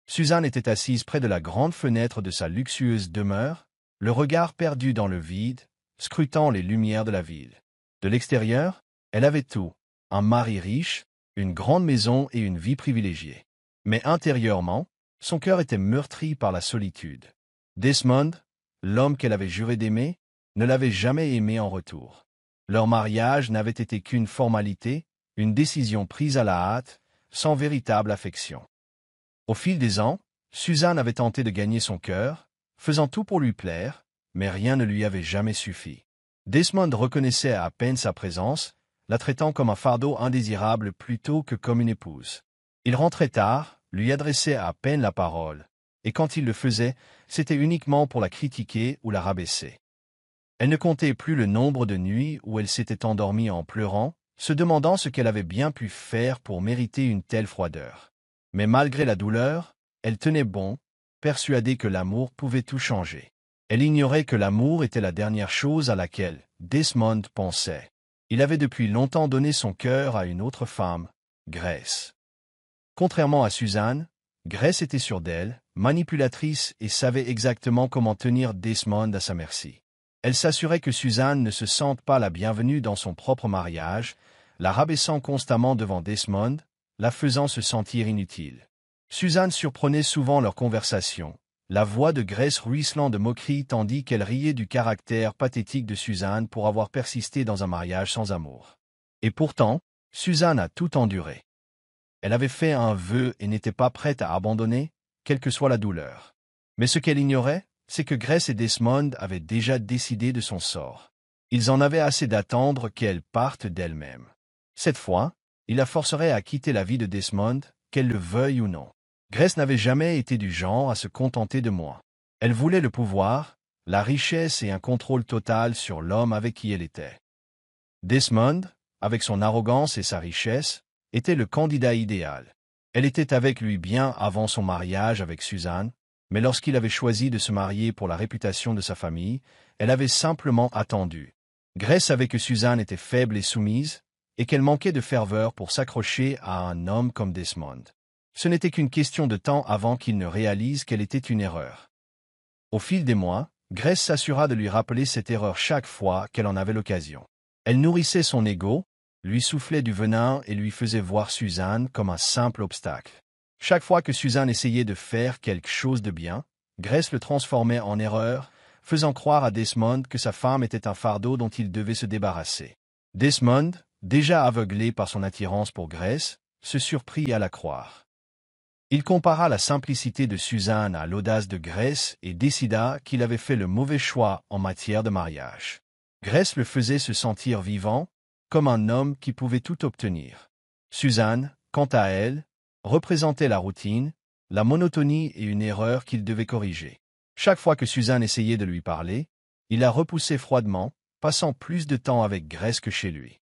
Suzanne était assise près de la grande fenêtre de sa luxueuse demeure, le regard perdu dans le vide, scrutant les lumières de la ville. De l'extérieur, elle avait tout, un mari riche, une grande maison et une vie privilégiée. Mais intérieurement, son cœur était meurtri par la solitude. Desmond, l'homme qu'elle avait juré d'aimer, ne l'avait jamais aimé en retour. Leur mariage n'avait été qu'une formalité, une décision prise à la hâte, sans véritable affection. Au fil des ans, Suzanne avait tenté de gagner son cœur, faisant tout pour lui plaire, mais rien ne lui avait jamais suffi. Desmond reconnaissait à peine sa présence, la traitant comme un fardeau indésirable plutôt que comme une épouse. Il rentrait tard, lui adressait à peine la parole, et quand il le faisait, c'était uniquement pour la critiquer ou la rabaisser. Elle ne comptait plus le nombre de nuits où elle s'était endormie en pleurant, se demandant ce qu'elle avait bien pu faire pour mériter une telle froideur. Mais malgré la douleur, elle tenait bon, persuadée que l'amour pouvait tout changer. Elle ignorait que l'amour était la dernière chose à laquelle Desmond pensait. Il avait depuis longtemps donné son cœur à une autre femme, Grace. Contrairement à Suzanne, Grace était sûre d'elle, manipulatrice et savait exactement comment tenir Desmond à sa merci. Elle s'assurait que Suzanne ne se sente pas la bienvenue dans son propre mariage, la rabaissant constamment devant Desmond, la faisant se sentir inutile. Suzanne surprenait souvent leur conversation, la voix de Grace ruisselant de moquerie tandis qu'elle riait du caractère pathétique de Suzanne pour avoir persisté dans un mariage sans amour. Et pourtant, Suzanne a tout enduré. Elle avait fait un vœu et n'était pas prête à abandonner, quelle que soit la douleur. Mais ce qu'elle ignorait, c'est que Grace et Desmond avaient déjà décidé de son sort. Ils en avaient assez d'attendre qu'elle parte d'elle-même. Cette fois, il la forcerait à quitter la vie de Desmond, qu'elle le veuille ou non. Grace n'avait jamais été du genre à se contenter de moi. Elle voulait le pouvoir, la richesse et un contrôle total sur l'homme avec qui elle était. Desmond, avec son arrogance et sa richesse, était le candidat idéal. Elle était avec lui bien avant son mariage avec Suzanne, mais lorsqu'il avait choisi de se marier pour la réputation de sa famille, elle avait simplement attendu. Grace savait que Suzanne était faible et soumise, et qu'elle manquait de ferveur pour s'accrocher à un homme comme Desmond. Ce n'était qu'une question de temps avant qu'il ne réalise qu'elle était une erreur. Au fil des mois, Grace s'assura de lui rappeler cette erreur chaque fois qu'elle en avait l'occasion. Elle nourrissait son ego, lui soufflait du venin et lui faisait voir Suzanne comme un simple obstacle. Chaque fois que Suzanne essayait de faire quelque chose de bien, Grace le transformait en erreur, faisant croire à Desmond que sa femme était un fardeau dont il devait se débarrasser. Desmond, déjà aveuglé par son attirance pour Grace, se surprit à la croire. Il compara la simplicité de Suzanne à l'audace de Grace et décida qu'il avait fait le mauvais choix en matière de mariage. Grace le faisait se sentir vivant, comme un homme qui pouvait tout obtenir. Suzanne, quant à elle, représentait la routine, la monotonie et une erreur qu'il devait corriger. Chaque fois que Suzanne essayait de lui parler, il la repoussait froidement, passant plus de temps avec Grace que chez lui.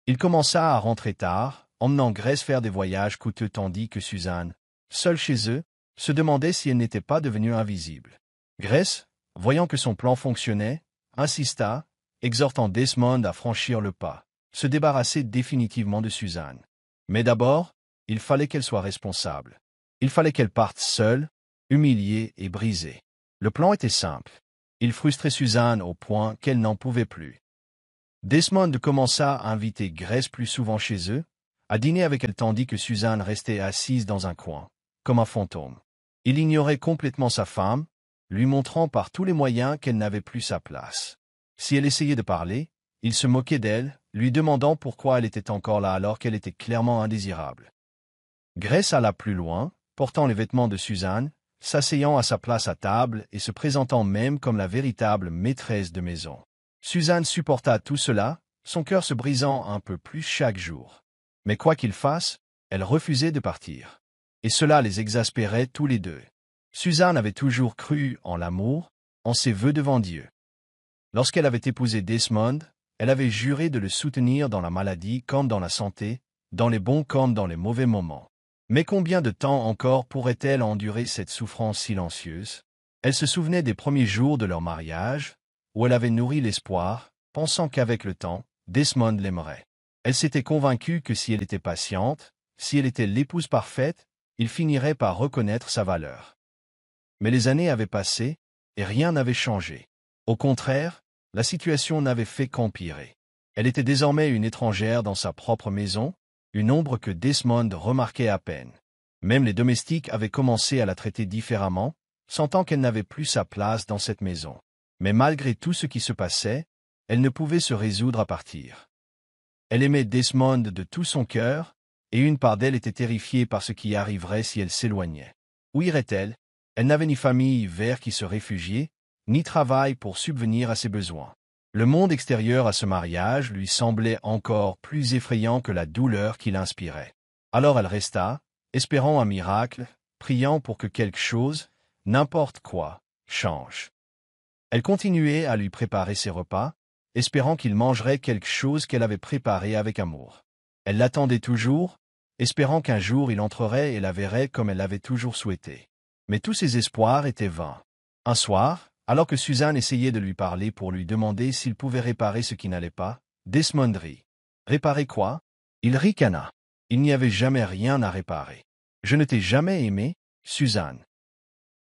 Il commença à rentrer tard, emmenant Grace faire des voyages coûteux tandis que Suzanne, seule chez eux, se demandait si elle n'était pas devenue invisible. Grace, voyant que son plan fonctionnait, insista, exhortant Desmond à franchir le pas, se débarrasser définitivement de Suzanne. Mais d'abord, il fallait qu'elle soit responsable. Il fallait qu'elle parte seule, humiliée et brisée. Le plan était simple. Il frustrait Suzanne au point qu'elle n'en pouvait plus. Desmond commença à inviter Grace plus souvent chez eux, à dîner avec elle tandis que Suzanne restait assise dans un coin, comme un fantôme. Il ignorait complètement sa femme, lui montrant par tous les moyens qu'elle n'avait plus sa place. Si elle essayait de parler, il se moquait d'elle, lui demandant pourquoi elle était encore là alors qu'elle était clairement indésirable. Grace alla plus loin, portant les vêtements de Suzanne, s'asseyant à sa place à table et se présentant même comme la véritable maîtresse de maison. Suzanne supporta tout cela, son cœur se brisant un peu plus chaque jour. Mais quoi qu'il fasse, elle refusait de partir. Et cela les exaspérait tous les deux. Suzanne avait toujours cru en l'amour, en ses vœux devant Dieu. Lorsqu'elle avait épousé Desmond, elle avait juré de le soutenir dans la maladie comme dans la santé, dans les bons comme dans les mauvais moments. Mais combien de temps encore pourrait-elle endurer cette souffrance silencieuse? Elle se souvenait des premiers jours de leur mariage, où elle avait nourri l'espoir, pensant qu'avec le temps, Desmond l'aimerait. Elle s'était convaincue que si elle était patiente, si elle était l'épouse parfaite, il finirait par reconnaître sa valeur. Mais les années avaient passé, et rien n'avait changé. Au contraire, la situation n'avait fait qu'empirer. Elle était désormais une étrangère dans sa propre maison, une ombre que Desmond remarquait à peine. Même les domestiques avaient commencé à la traiter différemment, sentant qu'elle n'avait plus sa place dans cette maison. Mais malgré tout ce qui se passait, elle ne pouvait se résoudre à partir. Elle aimait Desmond de tout son cœur, et une part d'elle était terrifiée par ce qui arriverait si elle s'éloignait. Où irait-elle? Elle n'avait ni famille vers qui se réfugier, ni travail pour subvenir à ses besoins. Le monde extérieur à ce mariage lui semblait encore plus effrayant que la douleur qu'il inspirait. Alors elle resta, espérant un miracle, priant pour que quelque chose, n'importe quoi, change. Elle continuait à lui préparer ses repas, espérant qu'il mangerait quelque chose qu'elle avait préparé avec amour. Elle l'attendait toujours, espérant qu'un jour il entrerait et la verrait comme elle l'avait toujours souhaité. Mais tous ses espoirs étaient vains. Un soir, alors que Suzanne essayait de lui parler pour lui demander s'il pouvait réparer ce qui n'allait pas, Desmond rit. Réparer quoi? Il ricana. Il n'y avait jamais rien à réparer. Je ne t'ai jamais aimé, Suzanne.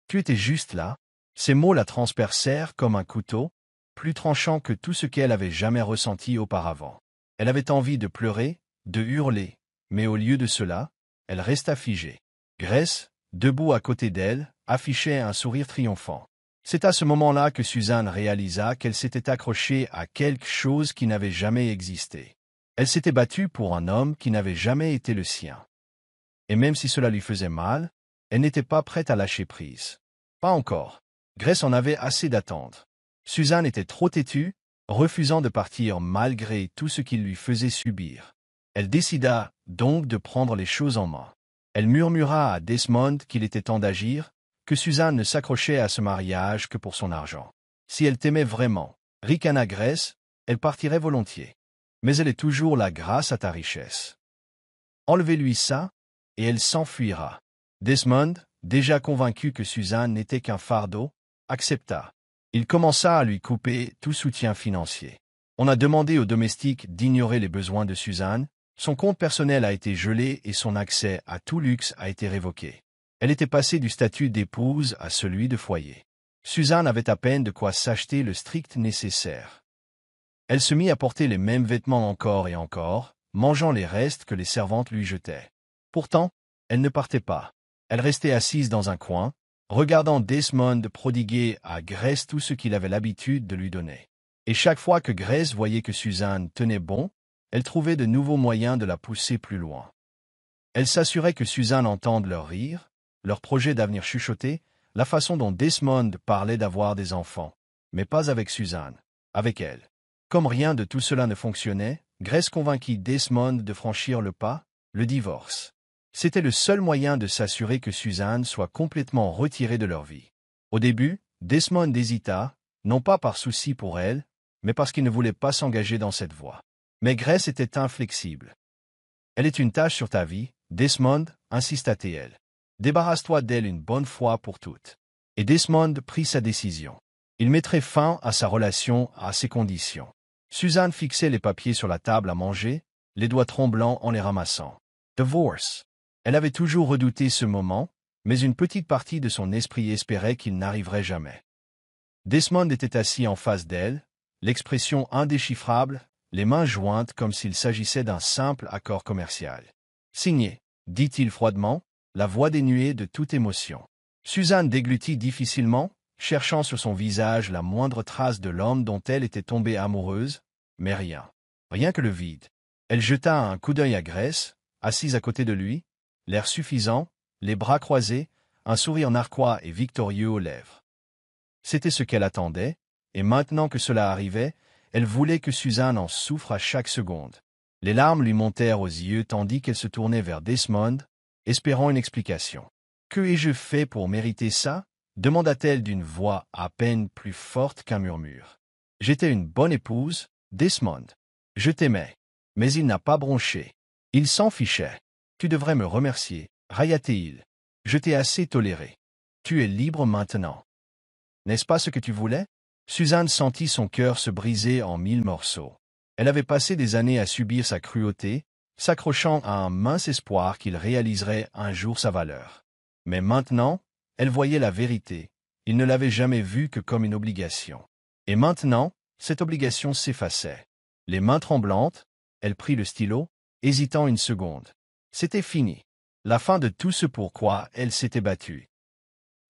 Tu étais juste là. Ces mots la transpercèrent comme un couteau, plus tranchant que tout ce qu'elle avait jamais ressenti auparavant. Elle avait envie de pleurer, de hurler, mais au lieu de cela, elle resta figée. Grace, debout à côté d'elle, affichait un sourire triomphant. C'est à ce moment-là que Suzanne réalisa qu'elle s'était accrochée à quelque chose qui n'avait jamais existé. Elle s'était battue pour un homme qui n'avait jamais été le sien. Et même si cela lui faisait mal, elle n'était pas prête à lâcher prise. Pas encore. Grace en avait assez d'attendre. Suzanne était trop têtue, refusant de partir malgré tout ce qu'il lui faisait subir. Elle décida donc de prendre les choses en main. Elle murmura à Desmond qu'il était temps d'agir, que Suzanne ne s'accrochait à ce mariage que pour son argent. Si elle t'aimait vraiment, ricana Grace, elle partirait volontiers. Mais elle est toujours là grâce à ta richesse. Enlevez-lui ça, et elle s'enfuira. Desmond, déjà convaincu que Suzanne n'était qu'un fardeau, accepta. Il commença à lui couper tout soutien financier. On a demandé aux domestiques d'ignorer les besoins de Suzanne, son compte personnel a été gelé et son accès à tout luxe a été révoqué. Elle était passée du statut d'épouse à celui de foyer. Suzanne avait à peine de quoi s'acheter le strict nécessaire. Elle se mit à porter les mêmes vêtements encore et encore, mangeant les restes que les servantes lui jetaient. Pourtant, elle ne partait pas. Elle restait assise dans un coin, regardant Desmond prodiguer à Grace tout ce qu'il avait l'habitude de lui donner. Et chaque fois que Grace voyait que Suzanne tenait bon, elle trouvait de nouveaux moyens de la pousser plus loin. Elle s'assurait que Suzanne entende leur rire, leur projet d'avenir chuchoté, la façon dont Desmond parlait d'avoir des enfants. Mais pas avec Suzanne, avec elle. Comme rien de tout cela ne fonctionnait, Grace convainquit Desmond de franchir le pas, le divorce. C'était le seul moyen de s'assurer que Suzanne soit complètement retirée de leur vie. Au début, Desmond hésita, non pas par souci pour elle, mais parce qu'il ne voulait pas s'engager dans cette voie. Mais Grace était inflexible. Elle est une tâche sur ta vie, Desmond, insista-t-elle. Débarrasse-toi d'elle une bonne fois pour toutes. Et Desmond prit sa décision. Il mettrait fin à sa relation à ces conditions. Suzanne fixait les papiers sur la table à manger, les doigts tremblants en les ramassant. Divorce. Elle avait toujours redouté ce moment, mais une petite partie de son esprit espérait qu'il n'arriverait jamais. Desmond était assis en face d'elle, l'expression indéchiffrable, les mains jointes comme s'il s'agissait d'un simple accord commercial. Signé, dit-il froidement, la voix dénuée de toute émotion. Suzanne déglutit difficilement, cherchant sur son visage la moindre trace de l'homme dont elle était tombée amoureuse, mais rien. Rien que le vide. Elle jeta un coup d'œil à Grace, assise à côté de lui, l'air suffisant, les bras croisés, un sourire narquois et victorieux aux lèvres. C'était ce qu'elle attendait, et maintenant que cela arrivait, elle voulait que Suzanne en souffre à chaque seconde. Les larmes lui montèrent aux yeux tandis qu'elle se tournait vers Desmond, espérant une explication. « Que ai-je fait pour mériter ça ?» demanda-t-elle d'une voix à peine plus forte qu'un murmure. « J'étais une bonne épouse, Desmond. Je t'aimais. Mais il n'a pas bronché. Il s'en fichait. Tu devrais me remercier, railla-t-il. Je t'ai assez toléré. Tu es libre maintenant. N'est-ce pas ce que tu voulais ?» Suzanne sentit son cœur se briser en 1000 morceaux. Elle avait passé des années à subir sa cruauté, s'accrochant à un mince espoir qu'il réaliserait un jour sa valeur. Mais maintenant, elle voyait la vérité. Il ne l'avait jamais vue que comme une obligation. Et maintenant, cette obligation s'effaçait. Les mains tremblantes, elle prit le stylo, hésitant une seconde. C'était fini. La fin de tout ce pourquoi elle s'était battue.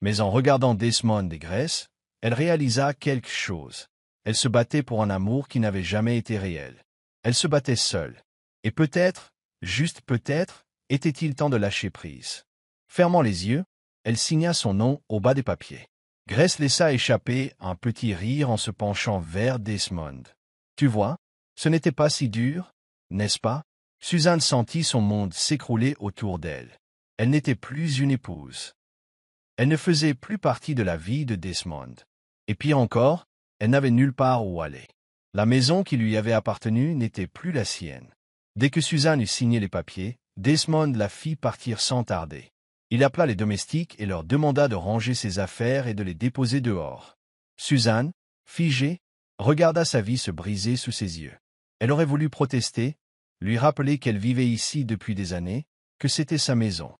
Mais en regardant Desmond et Grace, elle réalisa quelque chose. Elle se battait pour un amour qui n'avait jamais été réel. Elle se battait seule. Et peut-être, juste peut-être, était-il temps de lâcher prise. Fermant les yeux, elle signa son nom au bas des papiers. Grace laissa échapper un petit rire en se penchant vers Desmond. Tu vois, ce n'était pas si dur, n'est-ce pas? Suzanne sentit son monde s'écrouler autour d'elle. Elle n'était plus une épouse. Elle ne faisait plus partie de la vie de Desmond. Et pire encore, elle n'avait nulle part où aller. La maison qui lui avait appartenu n'était plus la sienne. Dès que Suzanne eut signé les papiers, Desmond la fit partir sans tarder. Il appela les domestiques et leur demanda de ranger ses affaires et de les déposer dehors. Suzanne, figée, regarda sa vie se briser sous ses yeux. Elle aurait voulu protester, lui rappeler qu'elle vivait ici depuis des années, que c'était sa maison.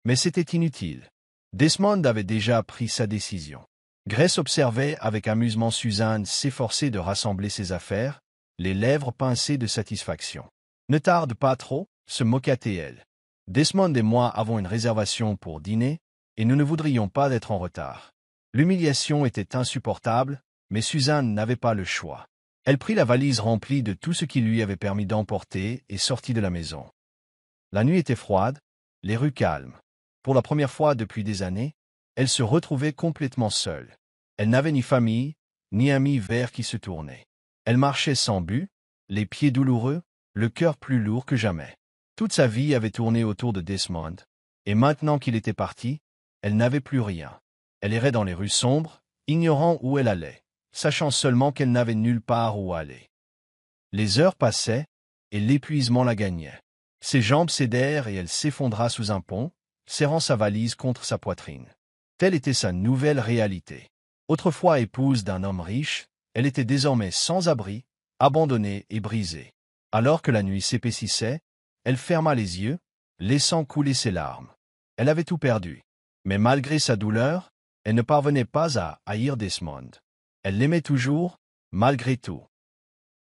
Mais c'était inutile. Desmond avait déjà pris sa décision. Grace observait avec amusement Suzanne s'efforcer de rassembler ses affaires, les lèvres pincées de satisfaction. « Ne tarde pas trop » se moqua-t-elle. « Desmond et moi avons une réservation pour dîner, et nous ne voudrions pas être en retard. » L'humiliation était insupportable, mais Suzanne n'avait pas le choix. Elle prit la valise remplie de tout ce qui lui avait permis d'emporter et sortit de la maison. La nuit était froide, les rues calmes. Pour la première fois depuis des années, elle se retrouvait complètement seule. Elle n'avait ni famille, ni amis vers qui se tourner. Elle marchait sans but, les pieds douloureux, le cœur plus lourd que jamais. Toute sa vie avait tourné autour de Desmond, et maintenant qu'il était parti, elle n'avait plus rien. Elle errait dans les rues sombres, ignorant où elle allait, sachant seulement qu'elle n'avait nulle part où aller. Les heures passaient, et l'épuisement la gagnait. Ses jambes cédèrent et elle s'effondra sous un pont, serrant sa valise contre sa poitrine. Telle était sa nouvelle réalité. Autrefois épouse d'un homme riche, elle était désormais sans abri, abandonnée et brisée. Alors que la nuit s'épaississait, elle ferma les yeux, laissant couler ses larmes. Elle avait tout perdu. Mais malgré sa douleur, elle ne parvenait pas à haïr Desmond. Elle l'aimait toujours, malgré tout.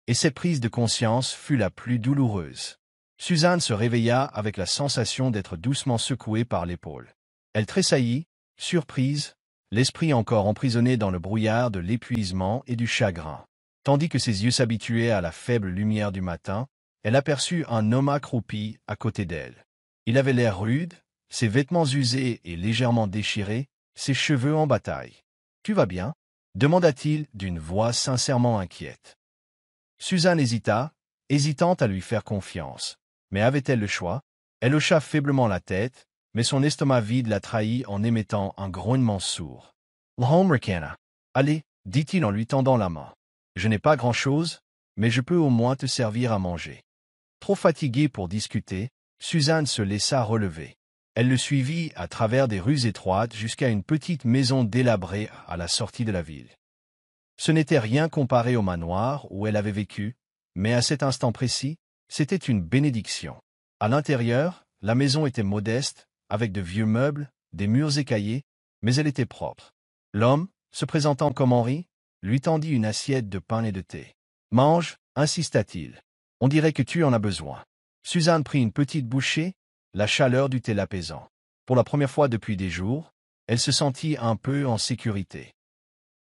Et cette prise de conscience fut la plus douloureuse. Suzanne se réveilla avec la sensation d'être doucement secouée par l'épaule. Elle tressaillit, surprise, l'esprit encore emprisonné dans le brouillard de l'épuisement et du chagrin. Tandis que ses yeux s'habituaient à la faible lumière du matin, elle aperçut un homme accroupi à côté d'elle. Il avait l'air rude, ses vêtements usés et légèrement déchirés, ses cheveux en bataille. « Tu vas bien » demanda-t-il d'une voix sincèrement inquiète. Suzanne hésita, hésitante à lui faire confiance. Mais avait-elle le choix? Elle hocha faiblement la tête, mais son estomac vide la trahit en émettant un grognement sourd. « L'Homericana. Allez, dit-il en lui tendant la main. Je n'ai pas grand-chose, mais je peux au moins te servir à manger. Trop fatiguée pour discuter, Suzanne se laissa relever. Elle le suivit à travers des rues étroites jusqu'à une petite maison délabrée à la sortie de la ville. Ce n'était rien comparé au manoir où elle avait vécu, mais à cet instant précis, c'était une bénédiction. À l'intérieur, la maison était modeste, avec de vieux meubles, des murs écaillés, mais elle était propre. L'homme, se présentant comme Henri, lui tendit une assiette de pain et de thé. « Mange, insista-t-il. On dirait que tu en as besoin. » Suzanne prit une petite bouchée, la chaleur du thé l'apaisant. Pour la première fois depuis des jours, elle se sentit un peu en sécurité.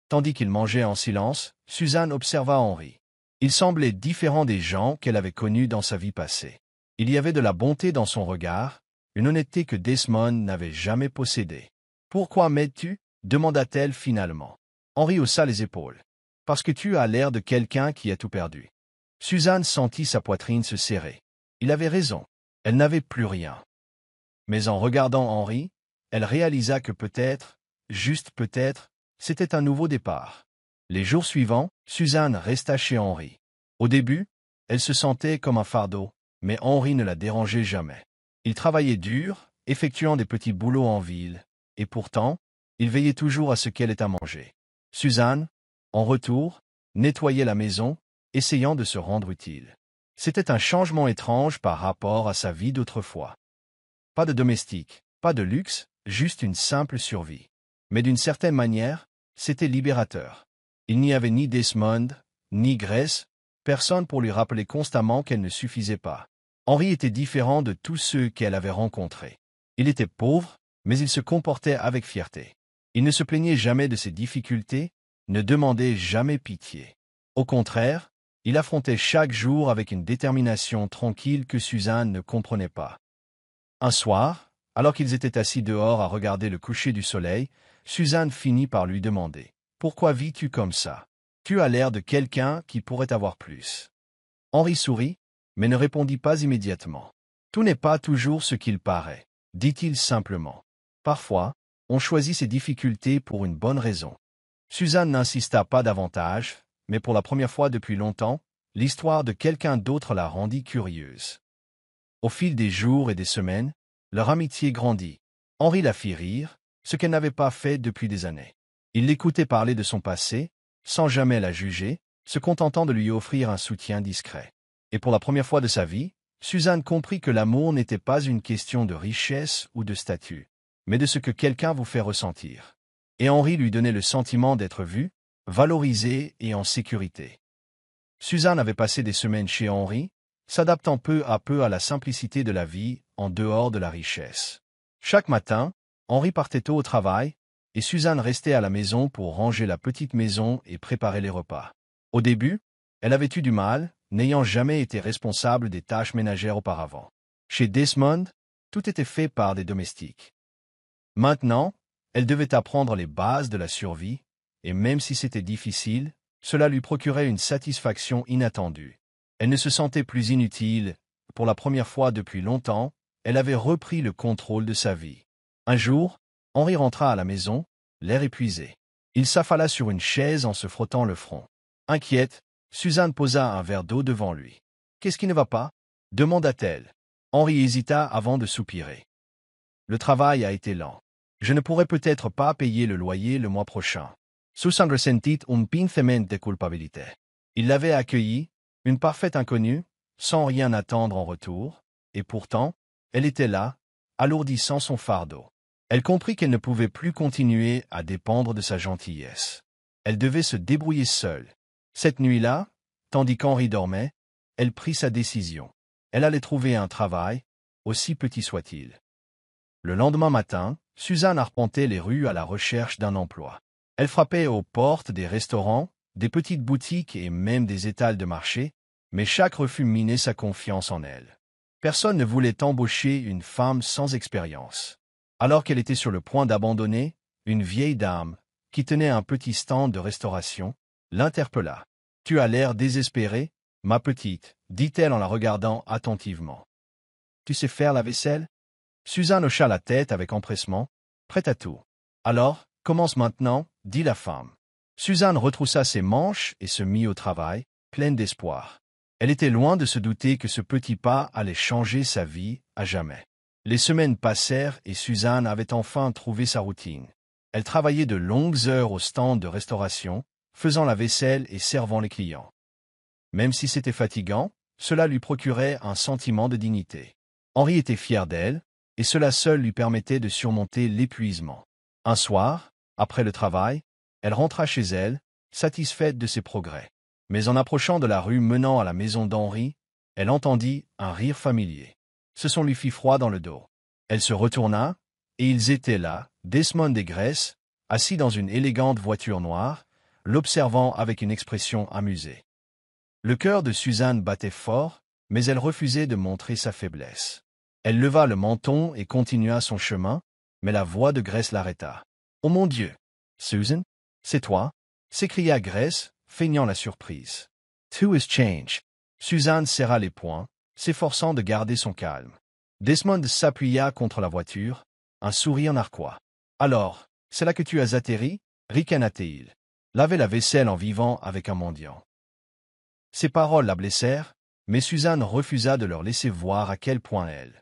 Tandis qu'il mangeait en silence, Suzanne observa Henri. Il semblait différent des gens qu'elle avait connus dans sa vie passée. Il y avait de la bonté dans son regard, une honnêteté que Desmond n'avait jamais possédée. « Pourquoi m'aides-tu » demanda-t-elle finalement. Henri haussa les épaules. « Parce que tu as l'air de quelqu'un qui a tout perdu. » Suzanne sentit sa poitrine se serrer. Il avait raison. Elle n'avait plus rien. Mais en regardant Henri, elle réalisa que peut-être, juste peut-être, c'était un nouveau départ. Les jours suivants, Suzanne resta chez Henri. Au début, elle se sentait comme un fardeau, mais Henri ne la dérangeait jamais. Il travaillait dur, effectuant des petits boulots en ville, et pourtant, il veillait toujours à ce qu'elle ait à manger. Suzanne, en retour, nettoyait la maison, essayant de se rendre utile. C'était un changement étrange par rapport à sa vie d'autrefois. Pas de domestique, pas de luxe, juste une simple survie. Mais d'une certaine manière, c'était libérateur. Il n'y avait ni Desmond, ni Grace, personne pour lui rappeler constamment qu'elle ne suffisait pas. Henry était différent de tous ceux qu'elle avait rencontrés. Il était pauvre, mais il se comportait avec fierté. Il ne se plaignait jamais de ses difficultés, ne demandait jamais pitié. Au contraire, il affrontait chaque jour avec une détermination tranquille que Suzanne ne comprenait pas. Un soir, alors qu'ils étaient assis dehors à regarder le coucher du soleil, Suzanne finit par lui demander « Pourquoi vis-tu comme ça? Tu as l'air de quelqu'un qui pourrait avoir plus. » Henry sourit, mais ne répondit pas immédiatement. « Tout n'est pas toujours ce qu'il paraît, » dit-il simplement. « Parfois, on choisit ses difficultés pour une bonne raison. » Suzanne n'insista pas davantage, mais pour la première fois depuis longtemps, l'histoire de quelqu'un d'autre la rendit curieuse. Au fil des jours et des semaines, leur amitié grandit. Henry la fit rire, ce qu'elle n'avait pas fait depuis des années. Il l'écoutait parler de son passé, sans jamais la juger, se contentant de lui offrir un soutien discret. Et pour la première fois de sa vie, Suzanne comprit que l'amour n'était pas une question de richesse ou de statut, mais de ce que quelqu'un vous fait ressentir. Et Henry lui donnait le sentiment d'être vu, valorisé et en sécurité. Suzanne avait passé des semaines chez Henry, s'adaptant peu à peu à la simplicité de la vie en dehors de la richesse. Chaque matin, Henry partait tôt au travail, et Suzanne restait à la maison pour ranger la petite maison et préparer les repas. Au début, elle avait eu du mal, n'ayant jamais été responsable des tâches ménagères auparavant. Chez Desmond, tout était fait par des domestiques. Maintenant, elle devait apprendre les bases de la survie, et même si c'était difficile, cela lui procurait une satisfaction inattendue. Elle ne se sentait plus inutile. Pour la première fois depuis longtemps, elle avait repris le contrôle de sa vie. Un jour, Henry rentra à la maison, l'air épuisé. Il s'affala sur une chaise en se frottant le front. Inquiète, Suzanne posa un verre d'eau devant lui. « Qu'est-ce qui ne va pas ?» demanda-t-elle. Henry hésita avant de soupirer. « Le travail a été lent. Je ne pourrai peut-être pas payer le loyer le mois prochain. » Suzanne ressentit un pincement de culpabilité. Il l'avait accueillie, une parfaite inconnue, sans rien attendre en retour, et pourtant, elle était là, alourdissant son fardeau. Elle comprit qu'elle ne pouvait plus continuer à dépendre de sa gentillesse. Elle devait se débrouiller seule. Cette nuit-là, tandis qu'Henry dormait, elle prit sa décision. Elle allait trouver un travail, aussi petit soit-il. Le lendemain matin, Suzanne arpentait les rues à la recherche d'un emploi. Elle frappait aux portes des restaurants, des petites boutiques et même des étals de marché, mais chaque refus minait sa confiance en elle. Personne ne voulait embaucher une femme sans expérience. Alors qu'elle était sur le point d'abandonner, une vieille dame, qui tenait un petit stand de restauration, l'interpella. « Tu as l'air désespérée, ma petite, » dit-elle en la regardant attentivement. « Tu sais faire la vaisselle ?» Suzanne hocha la tête avec empressement, prête à tout. « Alors, commence maintenant, » dit la femme. Suzanne retroussa ses manches et se mit au travail, pleine d'espoir. Elle était loin de se douter que ce petit pas allait changer sa vie à jamais. Les semaines passèrent et Suzanne avait enfin trouvé sa routine. Elle travaillait de longues heures au stand de restauration, faisant la vaisselle et servant les clients. Même si c'était fatigant, cela lui procurait un sentiment de dignité. Henry était fier d'elle, et cela seul lui permettait de surmonter l'épuisement. Un soir, après le travail, elle rentra chez elle, satisfaite de ses progrès. Mais en approchant de la rue menant à la maison d'Henry, elle entendit un rire familier. Ce son lui fit froid dans le dos. Elle se retourna, et ils étaient là, Desmond et Grace, assis dans une élégante voiture noire, l'observant avec une expression amusée. Le cœur de Suzanne battait fort, mais elle refusait de montrer sa faiblesse. Elle leva le menton et continua son chemin, mais la voix de Grace l'arrêta. « Oh mon Dieu! Susan, c'est toi? » s'écria Grace, feignant la surprise. « Tout is change. » Suzanne serra les poings, s'efforçant de garder son calme. Desmond s'appuya contre la voiture, un sourire narquois. « Alors, c'est là que tu as atterri ?» ricana-t-il. « Laver la vaisselle en vivant avec un mendiant. » Ces paroles la blessèrent, mais Suzanne refusa de leur laisser voir à quel point elle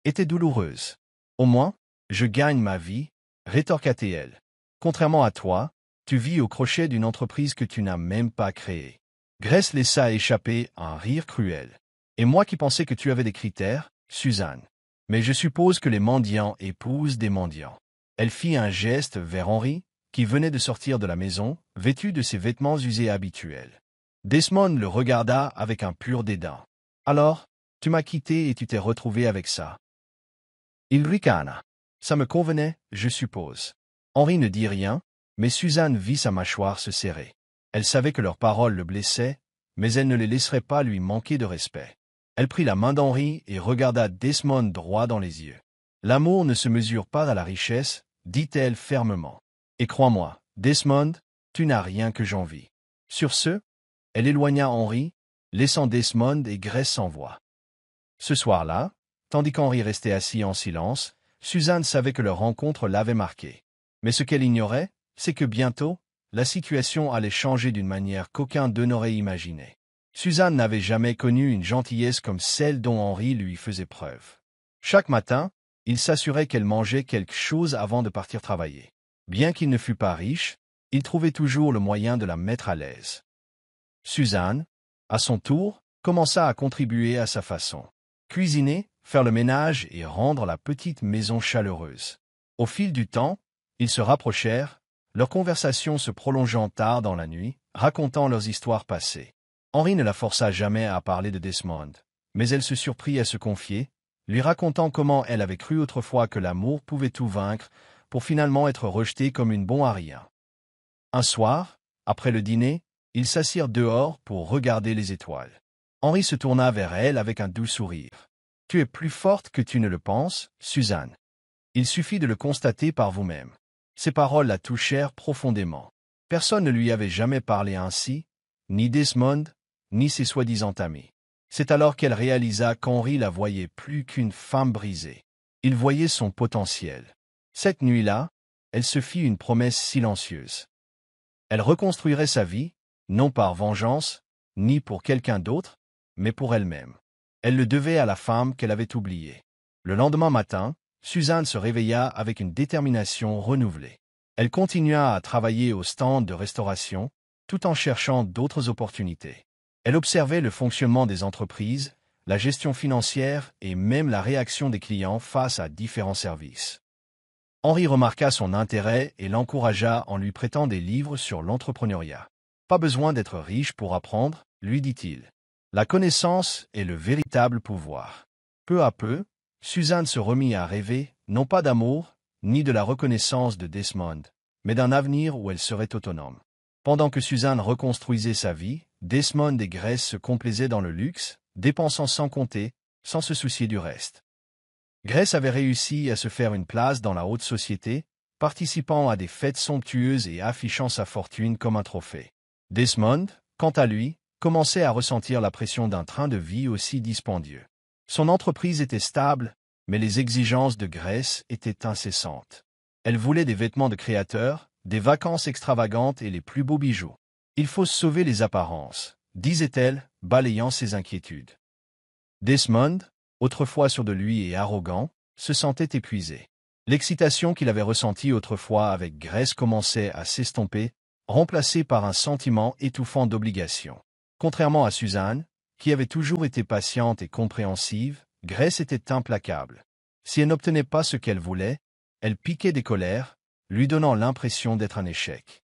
était douloureuse. « Au moins, je gagne ma vie, » rétorqua-t-elle. « Contrairement à toi, tu vis au crochet d'une entreprise que tu n'as même pas créée. » Grace laissa échapper un rire cruel. Et moi qui pensais que tu avais des critères, Suzanne. Mais je suppose que les mendiants épousent des mendiants. Elle fit un geste vers Henri, qui venait de sortir de la maison, vêtu de ses vêtements usés habituels. Desmond le regarda avec un pur dédain. « Alors, tu m'as quitté et tu t'es retrouvé avec ça. » Il ricana. « Ça me convenait, je suppose. » Henri ne dit rien, mais Suzanne vit sa mâchoire se serrer. Elle savait que leurs paroles le blessaient, mais elle ne les laisserait pas lui manquer de respect. Elle prit la main d'Henri et regarda Desmond droit dans les yeux. « L'amour ne se mesure pas à la richesse, » dit-elle fermement. « Et crois-moi, Desmond, tu n'as rien que j'envie. » Sur ce, elle éloigna Henri, laissant Desmond et Grace sans voix. Ce soir-là, tandis qu'Henri restait assis en silence, Suzanne savait que leur rencontre l'avait marqué. Mais ce qu'elle ignorait, c'est que bientôt, la situation allait changer d'une manière qu'aucun d'eux n'aurait imaginée. Suzanne n'avait jamais connu une gentillesse comme celle dont Henri lui faisait preuve. Chaque matin, il s'assurait qu'elle mangeait quelque chose avant de partir travailler. Bien qu'il ne fût pas riche, il trouvait toujours le moyen de la mettre à l'aise. Suzanne, à son tour, commença à contribuer à sa façon. Cuisiner, faire le ménage et rendre la petite maison chaleureuse. Au fil du temps, ils se rapprochèrent, leur conversation se prolongeant tard dans la nuit, racontant leurs histoires passées. Henri ne la força jamais à parler de Desmond, mais elle se surprit à se confier, lui racontant comment elle avait cru autrefois que l'amour pouvait tout vaincre, pour finalement être rejetée comme une bombe à rien. Un soir, après le dîner, ils s'assirent dehors pour regarder les étoiles. Henri se tourna vers elle avec un doux sourire. « Tu es plus forte que tu ne le penses, Suzanne. Il suffit de le constater par vous-même. » Ces paroles la touchèrent profondément. Personne ne lui avait jamais parlé ainsi, ni Desmond, ni ses soi-disant amis. C'est alors qu'elle réalisa qu'Henri la voyait plus qu'une femme brisée. Il voyait son potentiel. Cette nuit-là, elle se fit une promesse silencieuse. Elle reconstruirait sa vie, non par vengeance, ni pour quelqu'un d'autre, mais pour elle-même. Elle le devait à la femme qu'elle avait oubliée. Le lendemain matin, Suzanne se réveilla avec une détermination renouvelée. Elle continua à travailler au stand de restauration, tout en cherchant d'autres opportunités. Elle observait le fonctionnement des entreprises, la gestion financière et même la réaction des clients face à différents services. Henri remarqua son intérêt et l'encouragea en lui prêtant des livres sur l'entrepreneuriat. « Pas besoin d'être riche pour apprendre, » lui dit-il. « La connaissance est le véritable pouvoir. » Peu à peu, Suzanne se remit à rêver, non pas d'amour, ni de la reconnaissance de Desmond, mais d'un avenir où elle serait autonome. Pendant que Suzanne reconstruisait sa vie, Desmond et Grace se complaisaient dans le luxe, dépensant sans compter, sans se soucier du reste. Grace avait réussi à se faire une place dans la haute société, participant à des fêtes somptueuses et affichant sa fortune comme un trophée. Desmond, quant à lui, commençait à ressentir la pression d'un train de vie aussi dispendieux. Son entreprise était stable, mais les exigences de Grace étaient incessantes. Elle voulait des vêtements de créateur, des vacances extravagantes et les plus beaux bijoux. « Il faut sauver les apparences », disait-elle, balayant ses inquiétudes. Desmond, autrefois sûr de lui et arrogant, se sentait épuisé. L'excitation qu'il avait ressentie autrefois avec Grace commençait à s'estomper, remplacée par un sentiment étouffant d'obligation. Contrairement à Suzanne, qui avait toujours été patiente et compréhensive, Grace était implacable. Si elle n'obtenait pas ce qu'elle voulait, elle piquait des colères, lui donnant l'impression d'être un échec.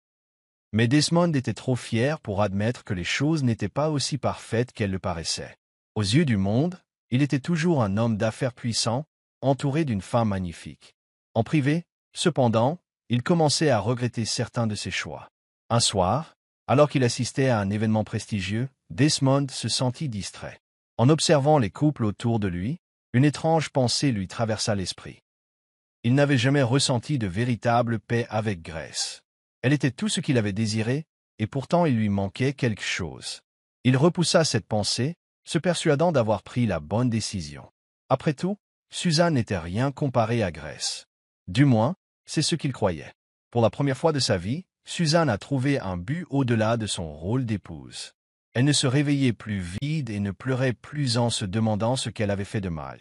Mais Desmond était trop fier pour admettre que les choses n'étaient pas aussi parfaites qu'elles le paraissaient. Aux yeux du monde, il était toujours un homme d'affaires puissant, entouré d'une femme magnifique. En privé, cependant, il commençait à regretter certains de ses choix. Un soir, alors qu'il assistait à un événement prestigieux, Desmond se sentit distrait. En observant les couples autour de lui, une étrange pensée lui traversa l'esprit. Il n'avait jamais ressenti de véritable paix avec Grace. Elle était tout ce qu'il avait désiré, et pourtant il lui manquait quelque chose. Il repoussa cette pensée, se persuadant d'avoir pris la bonne décision. Après tout, Suzanne n'était rien comparée à Grace. Du moins, c'est ce qu'il croyait. Pour la première fois de sa vie, Suzanne a trouvé un but au-delà de son rôle d'épouse. Elle ne se réveillait plus vide et ne pleurait plus en se demandant ce qu'elle avait fait de mal.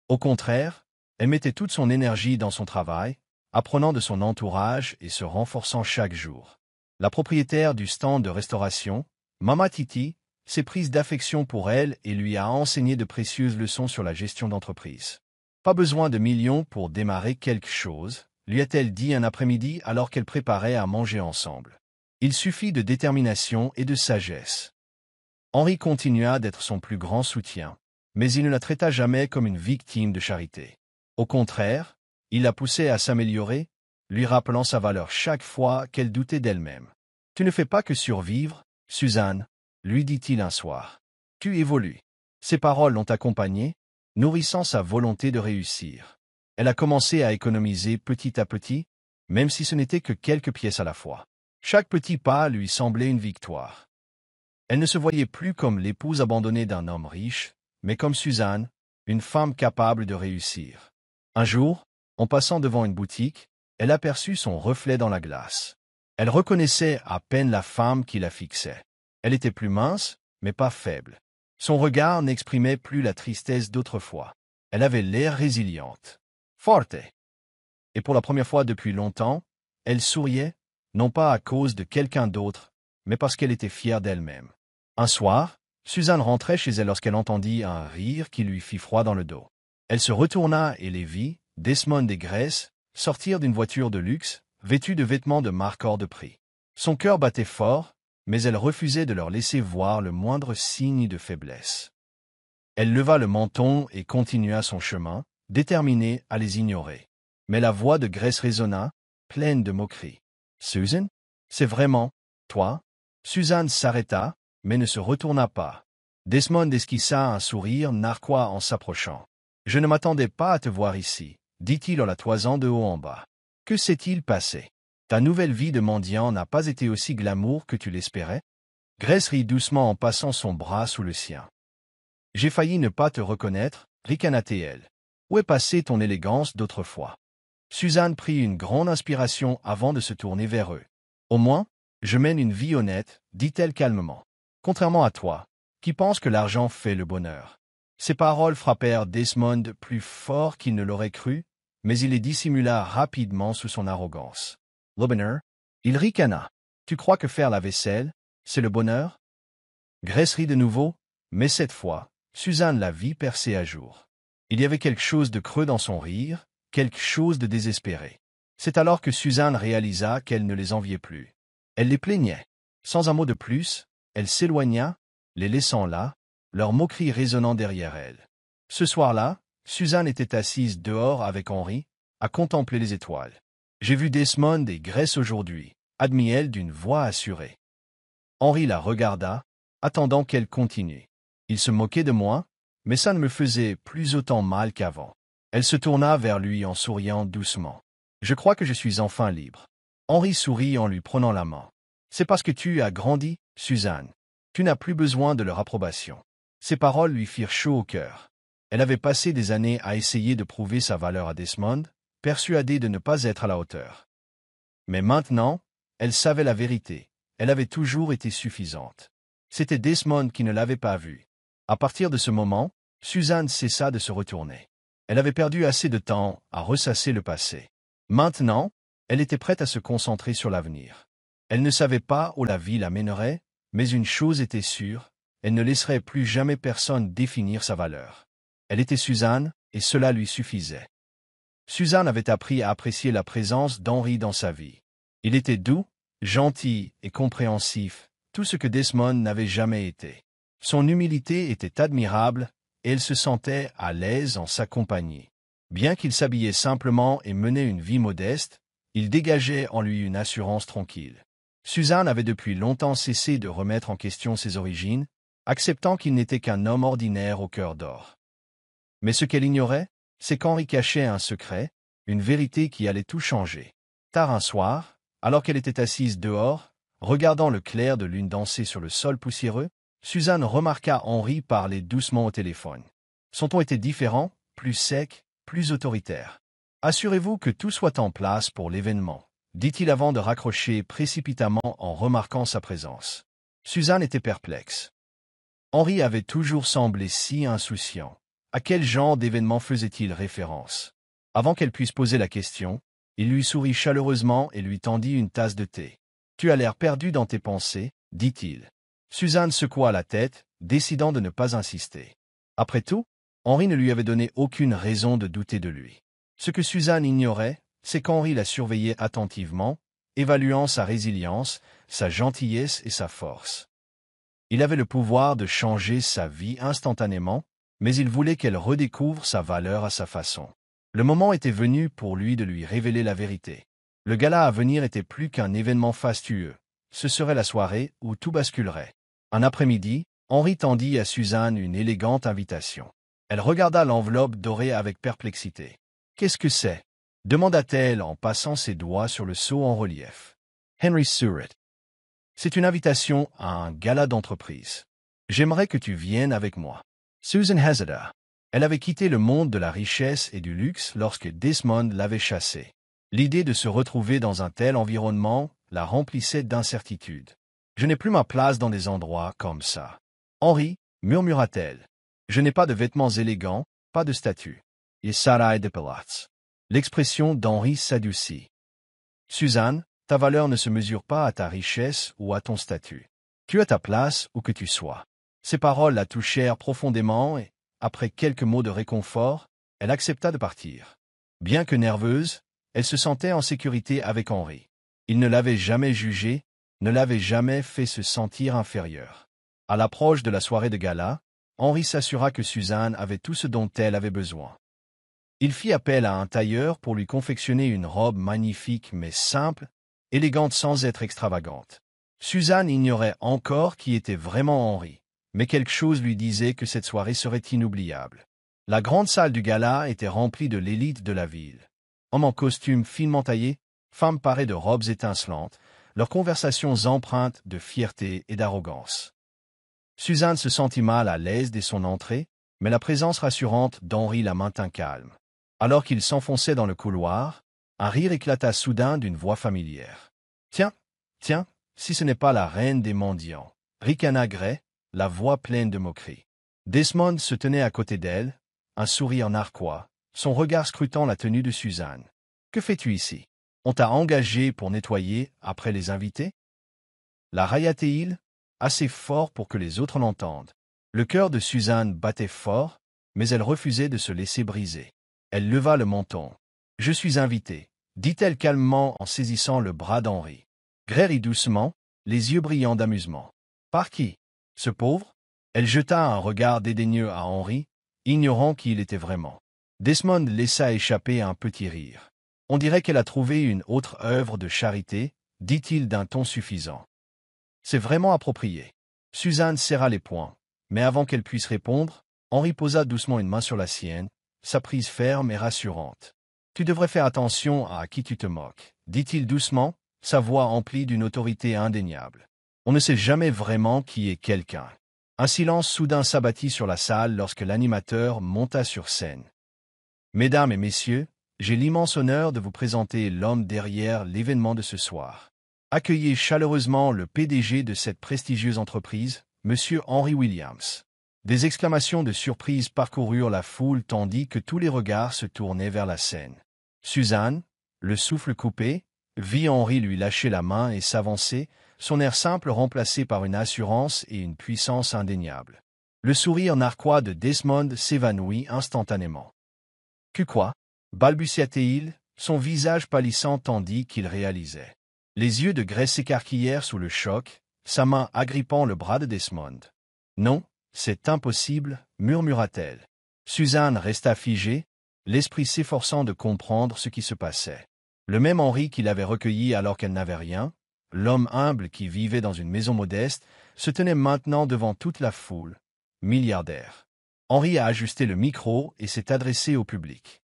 Au contraire, elle mettait toute son énergie dans son travail, apprenant de son entourage et se renforçant chaque jour. La propriétaire du stand de restauration, Mama Titi, s'est prise d'affection pour elle et lui a enseigné de précieuses leçons sur la gestion d'entreprise. Pas besoin de millions pour démarrer quelque chose, lui a-t-elle dit un après-midi alors qu'elle préparait à manger ensemble. Il suffit de détermination et de sagesse. Henri continua d'être son plus grand soutien, mais il ne la traita jamais comme une victime de charité. Au contraire, il la poussait à s'améliorer, lui rappelant sa valeur chaque fois qu'elle doutait d'elle-même. « Tu ne fais pas que survivre, Suzanne, » lui dit-il un soir. « Tu évolues. » Ces paroles l'ont accompagnée, nourrissant sa volonté de réussir. Elle a commencé à économiser petit à petit, même si ce n'était que quelques pièces à la fois. Chaque petit pas lui semblait une victoire. Elle ne se voyait plus comme l'épouse abandonnée d'un homme riche, mais comme Suzanne, une femme capable de réussir. Un jour, en passant devant une boutique, elle aperçut son reflet dans la glace. Elle reconnaissait à peine la femme qui la fixait. Elle était plus mince, mais pas faible. Son regard n'exprimait plus la tristesse d'autrefois. Elle avait l'air résiliente. Forte. Et pour la première fois depuis longtemps, elle souriait, non pas à cause de quelqu'un d'autre, mais parce qu'elle était fière d'elle-même. Un soir, Suzanne rentrait chez elle lorsqu'elle entendit un rire qui lui fit froid dans le dos. Elle se retourna et les vit, Desmond et Grace, sortir d'une voiture de luxe, vêtue de vêtements de marque hors de prix. Son cœur battait fort, mais elle refusait de leur laisser voir le moindre signe de faiblesse. Elle leva le menton et continua son chemin, déterminée à les ignorer. Mais la voix de Grace résonna, pleine de moquerie. « Susan, c'est vraiment toi ?» Suzanne s'arrêta, mais ne se retourna pas. Desmond esquissa un sourire narquois en s'approchant. « Je ne m'attendais pas à te voir ici, » dit-il en la toisant de haut en bas. « Que s'est-il passé? Ta nouvelle vie de mendiant n'a pas été aussi glamour que tu l'espérais ?» Grace rit doucement en passant son bras sous le sien. « J'ai failli ne pas te reconnaître, » ricana-t-elle. « Où est passée ton élégance d'autrefois ?» Suzanne prit une grande inspiration avant de se tourner vers eux. « Au moins, je mène une vie honnête, » dit-elle calmement. « Contrairement à toi, qui pense que l'argent fait le bonheur. » Ces paroles frappèrent Desmond plus fort qu'il ne l'aurait cru, mais il les dissimula rapidement sous son arrogance. « Le bonheur ?» Il ricana. « Tu crois que faire la vaisselle, c'est le bonheur ?» Grace rit de nouveau, mais cette fois, Suzanne la vit percer à jour. Il y avait quelque chose de creux dans son rire, quelque chose de désespéré. C'est alors que Suzanne réalisa qu'elle ne les enviait plus. Elle les plaignait. Sans un mot de plus, elle s'éloigna, les laissant là, leur moquerie résonnant derrière elle. Ce soir-là, Suzanne était assise dehors avec Henri, à contempler les étoiles. « J'ai vu Desmond et Grace aujourd'hui, » admit-elle d'une voix assurée. Henri la regarda, attendant qu'elle continue. Il se moquait de moi, mais ça ne me faisait plus autant mal qu'avant. Elle se tourna vers lui en souriant doucement. « Je crois que je suis enfin libre. » Henri sourit en lui prenant la main. « C'est parce que tu as grandi, Suzanne. Tu n'as plus besoin de leur approbation. » Ces paroles lui firent chaud au cœur. Elle avait passé des années à essayer de prouver sa valeur à Desmond, persuadée de ne pas être à la hauteur. Mais maintenant, elle savait la vérité. Elle avait toujours été suffisante. C'était Desmond qui ne l'avait pas vue. À partir de ce moment, Suzanne cessa de se retourner. Elle avait perdu assez de temps à ressasser le passé. Maintenant, elle était prête à se concentrer sur l'avenir. Elle ne savait pas où la vie la mènerait, mais une chose était sûre, elle ne laisserait plus jamais personne définir sa valeur. Elle était Suzanne, et cela lui suffisait. Suzanne avait appris à apprécier la présence d'Henri dans sa vie. Il était doux, gentil et compréhensif, tout ce que Desmond n'avait jamais été. Son humilité était admirable, et elle se sentait à l'aise en sa compagnie. Bien qu'il s'habillait simplement et menait une vie modeste, il dégageait en lui une assurance tranquille. Suzanne avait depuis longtemps cessé de remettre en question ses origines, acceptant qu'il n'était qu'un homme ordinaire au cœur d'or. Mais ce qu'elle ignorait, c'est qu'Henri cachait un secret, une vérité qui allait tout changer. Tard un soir, alors qu'elle était assise dehors, regardant le clair de lune danser sur le sol poussiéreux, Suzanne remarqua Henri parler doucement au téléphone. Son ton était différent, plus sec, plus autoritaire. « Assurez-vous que tout soit en place pour l'événement, » dit-il avant de raccrocher précipitamment en remarquant sa présence. Suzanne était perplexe. Henri avait toujours semblé si insouciant. À quel genre d'événement faisait-il référence? Avant qu'elle puisse poser la question, il lui sourit chaleureusement et lui tendit une tasse de thé. « Tu as l'air perdu dans tes pensées, » dit-il. Suzanne secoua la tête, décidant de ne pas insister. Après tout, Henri ne lui avait donné aucune raison de douter de lui. Ce que Suzanne ignorait, c'est qu'Henri la surveillait attentivement, évaluant sa résilience, sa gentillesse et sa force. Il avait le pouvoir de changer sa vie instantanément, mais il voulait qu'elle redécouvre sa valeur à sa façon. Le moment était venu pour lui de lui révéler la vérité. Le gala à venir était plus qu'un événement fastueux. Ce serait la soirée où tout basculerait. Un après-midi, Henri tendit à Suzanne une élégante invitation. Elle regarda l'enveloppe dorée avec perplexité. « Qu'est-ce que c'est » demanda-t-elle en passant ses doigts sur le sceau en relief. Henry Surratt. C'est une invitation à un gala d'entreprise. J'aimerais que tu viennes avec moi. Susan hésita. Elle avait quitté le monde de la richesse et du luxe lorsque Desmond l'avait chassée. L'idée de se retrouver dans un tel environnement la remplissait d'incertitude. Je n'ai plus ma place dans des endroits comme ça. Henri, murmura-t-elle. Je n'ai pas de vêtements élégants, pas de statut. Et Sarah de Pilates. L'expression d'Henri s'adoucit. Suzanne, ta valeur ne se mesure pas à ta richesse ou à ton statut. Tu as ta place où que tu sois. Ces paroles la touchèrent profondément et, après quelques mots de réconfort, elle accepta de partir. Bien que nerveuse, elle se sentait en sécurité avec Henri. Il ne l'avait jamais jugée, ne l'avait jamais fait se sentir inférieure. À l'approche de la soirée de gala, Henri s'assura que Suzanne avait tout ce dont elle avait besoin. Il fit appel à un tailleur pour lui confectionner une robe magnifique mais simple, élégante sans être extravagante. Suzanne ignorait encore qui était vraiment Henri, mais quelque chose lui disait que cette soirée serait inoubliable. La grande salle du gala était remplie de l'élite de la ville. Hommes en costume finement taillés, femmes parées de robes étincelantes, leurs conversations empreintes de fierté et d'arrogance. Suzanne se sentit mal à l'aise dès son entrée, mais la présence rassurante d'Henri la maintint calme. Alors qu'il s'enfonçait dans le couloir, un rire éclata soudain d'une voix familière. « Tiens, tiens, si ce n'est pas la reine des mendiants !» ricana Gray, la voix pleine de moquerie. Desmond se tenait à côté d'elle, un sourire narquois, son regard scrutant la tenue de Suzanne. « Que fais-tu ici? On t'a engagé pour nettoyer après les invités ?» La railla-t-il, assez fort pour que les autres l'entendent. Le cœur de Suzanne battait fort, mais elle refusait de se laisser briser. Elle leva le menton. « Je suis invitée, » dit-elle calmement en saisissant le bras d'Henri. Gray rit doucement, les yeux brillants d'amusement. « Par qui? Ce pauvre ?» Elle jeta un regard dédaigneux à Henri, ignorant qui il était vraiment. Desmond laissa échapper un petit rire. « On dirait qu'elle a trouvé une autre œuvre de charité, » dit-il d'un ton suffisant. « C'est vraiment approprié. » Suzanne serra les poings, mais avant qu'elle puisse répondre, Henri posa doucement une main sur la sienne, sa prise ferme et rassurante. « Tu devrais faire attention à qui tu te moques, » dit-il doucement, sa voix emplie d'une autorité indéniable. On ne sait jamais vraiment qui est quelqu'un. Un silence soudain s'abattit sur la salle lorsque l'animateur monta sur scène. « Mesdames et messieurs, j'ai l'immense honneur de vous présenter l'homme derrière l'événement de ce soir. Accueillez chaleureusement le PDG de cette prestigieuse entreprise, Monsieur Henri Williams. » Des exclamations de surprise parcoururent la foule tandis que tous les regards se tournaient vers la scène. Suzanne, le souffle coupé, vit Henri lui lâcher la main et s'avancer, son air simple remplacé par une assurance et une puissance indéniables. Le sourire narquois de Desmond s'évanouit instantanément. « Que quoi » balbutia-t-il, son visage pâlissant tandis qu'il réalisait. Les yeux de Gray s'écarquillèrent sous le choc, sa main agrippant le bras de Desmond. « Non, c'est impossible, » murmura-t-elle. Suzanne resta figée, l'esprit s'efforçant de comprendre ce qui se passait. Le même Henri qui l'avait recueilli alors qu'elle n'avait rien, l'homme humble qui vivait dans une maison modeste, se tenait maintenant devant toute la foule, milliardaire. Henri a ajusté le micro et s'est adressé au public.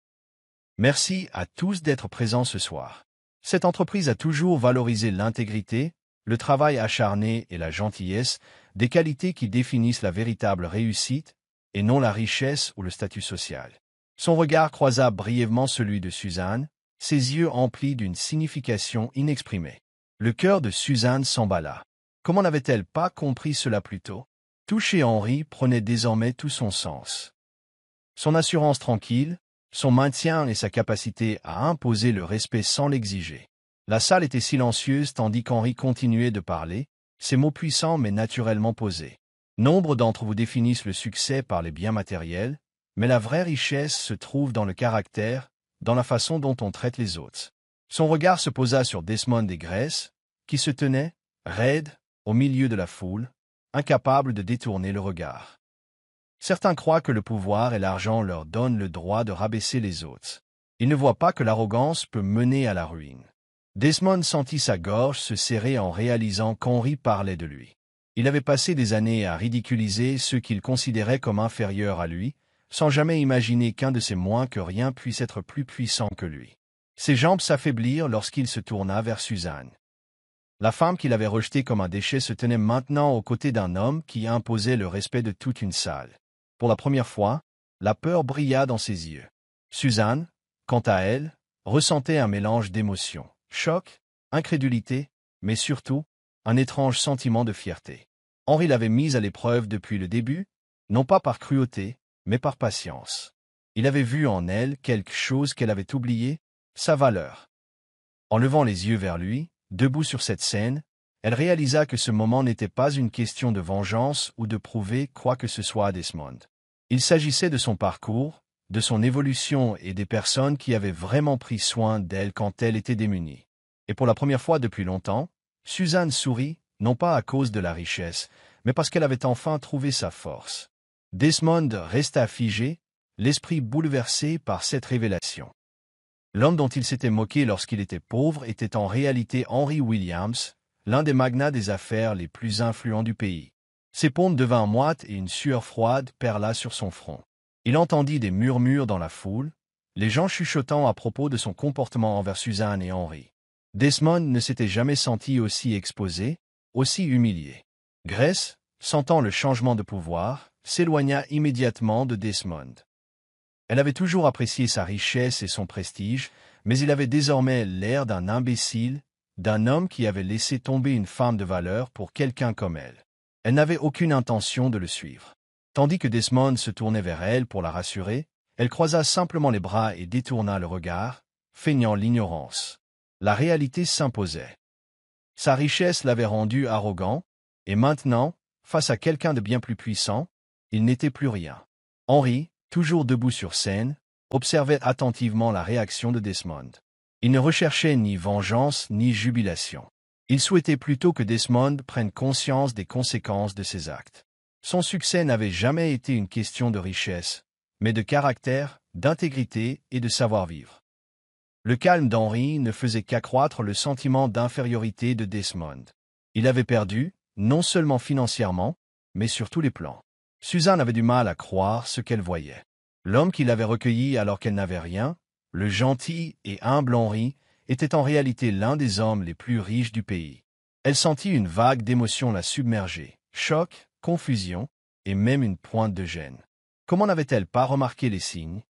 « Merci à tous d'être présents ce soir. Cette entreprise a toujours valorisé l'intégrité, le travail acharné et la gentillesse, des qualités qui définissent la véritable réussite, et non la richesse ou le statut social. » Son regard croisa brièvement celui de Suzanne, ses yeux emplis d'une signification inexprimée. Le cœur de Suzanne s'emballa. Comment n'avait-elle pas compris cela plus tôt? Tout chez Henri prenait désormais tout son sens. Son assurance tranquille, son maintien et sa capacité à imposer le respect sans l'exiger. La salle était silencieuse tandis qu'Henri continuait de parler, Ces mots puissants mais naturellement posés. Nombre d'entre vous définissent le succès par les biens matériels, mais la vraie richesse se trouve dans le caractère, dans la façon dont on traite les autres. Son regard se posa sur Desmond des Graisses, qui se tenait, raide, au milieu de la foule, incapable de détourner le regard. Certains croient que le pouvoir et l'argent leur donnent le droit de rabaisser les autres. Ils ne voient pas que l'arrogance peut mener à la ruine. Desmond sentit sa gorge se serrer en réalisant qu'Henri parlait de lui. Il avait passé des années à ridiculiser ceux qu'il considérait comme inférieurs à lui, sans jamais imaginer qu'un de ses moins que rien puisse être plus puissant que lui. Ses jambes s'affaiblirent lorsqu'il se tourna vers Suzanne. La femme qu'il avait rejetée comme un déchet se tenait maintenant aux côtés d'un homme qui imposait le respect de toute une salle. Pour la première fois, la peur brilla dans ses yeux. Suzanne, quant à elle, ressentait un mélange d'émotions, choc, incrédulité, mais surtout, un étrange sentiment de fierté. Henri l'avait mise à l'épreuve depuis le début, non pas par cruauté, mais par patience. Il avait vu en elle quelque chose qu'elle avait oublié, sa valeur. En levant les yeux vers lui, debout sur cette scène, elle réalisa que ce moment n'était pas une question de vengeance ou de prouver quoi que ce soit à Desmond. Il s'agissait de son parcours, de son évolution et des personnes qui avaient vraiment pris soin d'elle quand elle était démunie. Et pour la première fois depuis longtemps, Suzanne sourit, non pas à cause de la richesse, mais parce qu'elle avait enfin trouvé sa force. Desmond resta figé, l'esprit bouleversé par cette révélation. L'homme dont il s'était moqué lorsqu'il était pauvre était en réalité Henry Williams, l'un des magnats des affaires les plus influents du pays. Ses paumes devinrent moites et une sueur froide perla sur son front. Il entendit des murmures dans la foule, les gens chuchotant à propos de son comportement envers Suzanne et Henri. Desmond ne s'était jamais senti aussi exposé, aussi humilié. Grace, sentant le changement de pouvoir, s'éloigna immédiatement de Desmond. Elle avait toujours apprécié sa richesse et son prestige, mais il avait désormais l'air d'un imbécile, d'un homme qui avait laissé tomber une femme de valeur pour quelqu'un comme elle. Elle n'avait aucune intention de le suivre. Tandis que Desmond se tournait vers elle pour la rassurer, elle croisa simplement les bras et détourna le regard, feignant l'ignorance. La réalité s'imposait. Sa richesse l'avait rendu arrogant, et maintenant, face à quelqu'un de bien plus puissant, il n'était plus rien. Henri, toujours debout sur scène, observait attentivement la réaction de Desmond. Il ne recherchait ni vengeance ni jubilation. Il souhaitait plutôt que Desmond prenne conscience des conséquences de ses actes. Son succès n'avait jamais été une question de richesse, mais de caractère, d'intégrité et de savoir-vivre. Le calme d'Henri ne faisait qu'accroître le sentiment d'infériorité de Desmond. Il avait perdu, non seulement financièrement, mais sur tous les plans. Suzanne avait du mal à croire ce qu'elle voyait. L'homme qui l'avait recueilli alors qu'elle n'avait rien, le gentil et humble Henri, était en réalité l'un des hommes les plus riches du pays. Elle sentit une vague d'émotion la submerger, choc, confusion, et même une pointe de gêne. Comment n'avait-elle pas remarqué les signes?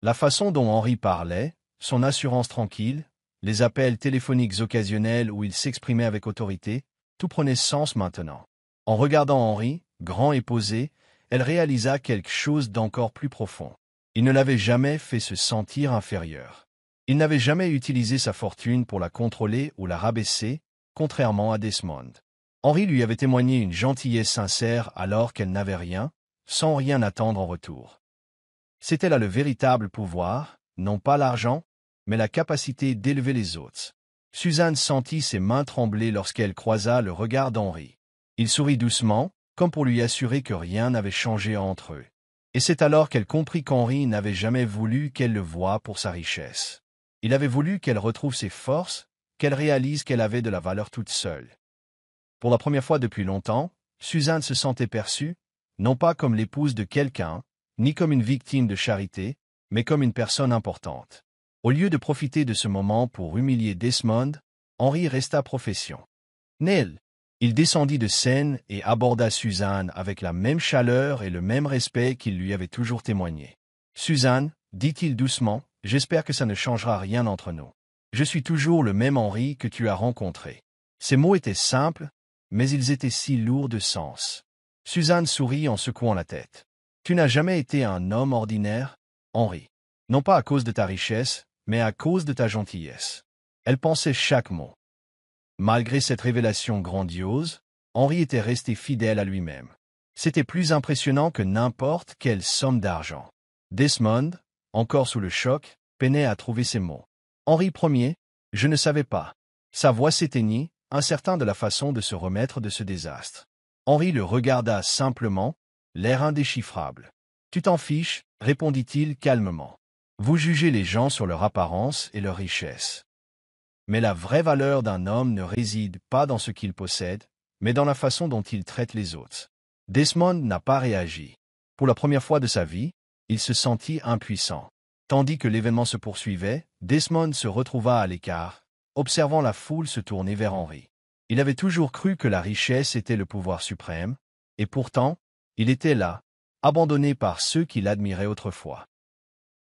La façon dont Henri parlait, son assurance tranquille, les appels téléphoniques occasionnels où il s'exprimait avec autorité, tout prenait sens maintenant. En regardant Henri, grand et posé, elle réalisa quelque chose d'encore plus profond. Il ne l'avait jamais fait se sentir inférieur. Il n'avait jamais utilisé sa fortune pour la contrôler ou la rabaisser, contrairement à Desmond. Henri lui avait témoigné une gentillesse sincère alors qu'elle n'avait rien, sans rien attendre en retour. C'était là le véritable pouvoir, non pas l'argent, mais la capacité d'élever les autres. Suzanne sentit ses mains trembler lorsqu'elle croisa le regard d'Henri. Il sourit doucement, comme pour lui assurer que rien n'avait changé entre eux. Et c'est alors qu'elle comprit qu'Henri n'avait jamais voulu qu'elle le voie pour sa richesse. Il avait voulu qu'elle retrouve ses forces, qu'elle réalise qu'elle avait de la valeur toute seule. Pour la première fois depuis longtemps, Suzanne se sentait perçue, non pas comme l'épouse de quelqu'un, ni comme une victime de charité, mais comme une personne importante. Au lieu de profiter de ce moment pour humilier Desmond, Henri resta profession. Nel. Il descendit de scène et aborda Suzanne avec la même chaleur et le même respect qu'il lui avait toujours témoigné. « Suzanne, dit-il doucement, j'espère que ça ne changera rien entre nous. Je suis toujours le même Henri que tu as rencontré. » Ces mots étaient simples, mais ils étaient si lourds de sens. Suzanne sourit en secouant la tête. « Tu n'as jamais été un homme ordinaire, Henri. Non pas à cause de ta richesse, mais à cause de ta gentillesse. » Elle pensait chaque mot. Malgré cette révélation grandiose, Henri était resté fidèle à lui-même. C'était plus impressionnant que n'importe quelle somme d'argent. Desmond, encore sous le choc, peinait à trouver ses mots. Henri Ier, je ne savais pas. Sa voix s'éteignit, incertain de la façon de se remettre de ce désastre. Henri le regarda simplement, l'air indéchiffrable. Tu t'en fiches, répondit-il calmement. Vous jugez les gens sur leur apparence et leur richesse. Mais la vraie valeur d'un homme ne réside pas dans ce qu'il possède, mais dans la façon dont il traite les autres. Desmond n'a pas réagi. Pour la première fois de sa vie, il se sentit impuissant. Tandis que l'événement se poursuivait, Desmond se retrouva à l'écart, observant la foule se tourner vers Henri. Il avait toujours cru que la richesse était le pouvoir suprême, et pourtant, il était là, abandonné par ceux qui l'admiraient autrefois.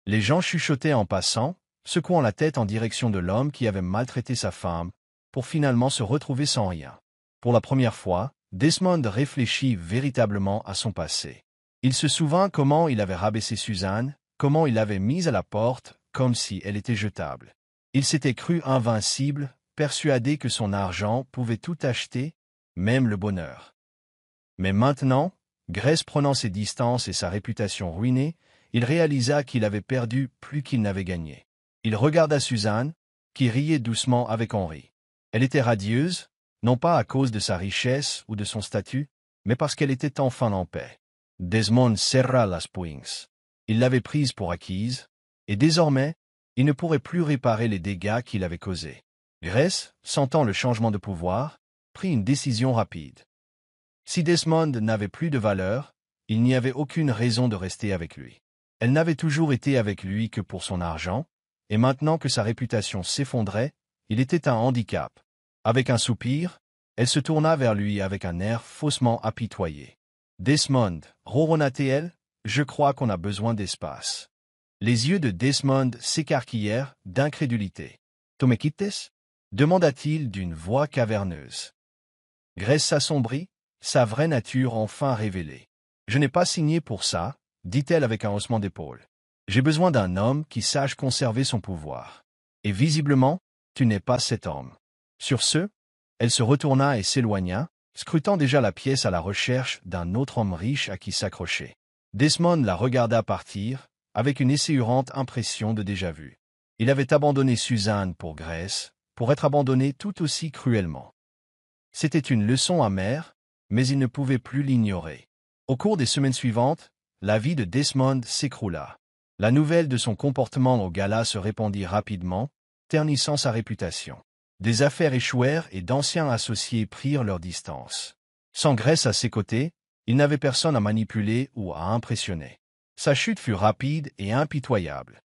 Les gens chuchotaient en passant, secouant la tête en direction de l'homme qui avait maltraité sa femme, pour finalement se retrouver sans rien. Pour la première fois, Desmond réfléchit véritablement à son passé. Il se souvint comment il avait rabaissé Suzanne, comment il l'avait mise à la porte, comme si elle était jetable. Il s'était cru invincible, persuadé que son argent pouvait tout acheter, même le bonheur. Mais maintenant, Grace prenant ses distances et sa réputation ruinée, il réalisa qu'il avait perdu plus qu'il n'avait gagné. Il regarda Suzanne, qui riait doucement avec Henri. Elle était radieuse, non pas à cause de sa richesse ou de son statut, mais parce qu'elle était enfin en paix. Desmond serra las poings. Il l'avait prise pour acquise, et désormais, il ne pourrait plus réparer les dégâts qu'il avait causés. Grace, sentant le changement de pouvoir, prit une décision rapide. Si Desmond n'avait plus de valeur, il n'y avait aucune raison de rester avec lui. Elle n'avait toujours été avec lui que pour son argent, et maintenant que sa réputation s'effondrait, il était un handicap. Avec un soupir, elle se tourna vers lui avec un air faussement apitoyé. « Desmond, ronronna-t-elle, je crois qu'on a besoin d'espace. » Les yeux de Desmond s'écarquillèrent d'incrédulité. « Tu me quittes ?» demanda-t-il d'une voix caverneuse. Grace s'assombrit, sa vraie nature enfin révélée. « Je n'ai pas signé pour ça, » dit-elle avec un haussement d'épaule. « J'ai besoin d'un homme qui sache conserver son pouvoir. Et visiblement, tu n'es pas cet homme. » Sur ce, elle se retourna et s'éloigna, scrutant déjà la pièce à la recherche d'un autre homme riche à qui s'accrocher. Desmond la regarda partir, avec une essayante impression de déjà-vu. Il avait abandonné Suzanne pour Grace, pour être abandonné tout aussi cruellement. C'était une leçon amère, mais il ne pouvait plus l'ignorer. Au cours des semaines suivantes, la vie de Desmond s'écroula. La nouvelle de son comportement au gala se répandit rapidement, ternissant sa réputation. Des affaires échouèrent et d'anciens associés prirent leur distance. Sans Grace à ses côtés, il n'avait personne à manipuler ou à impressionner. Sa chute fut rapide et impitoyable.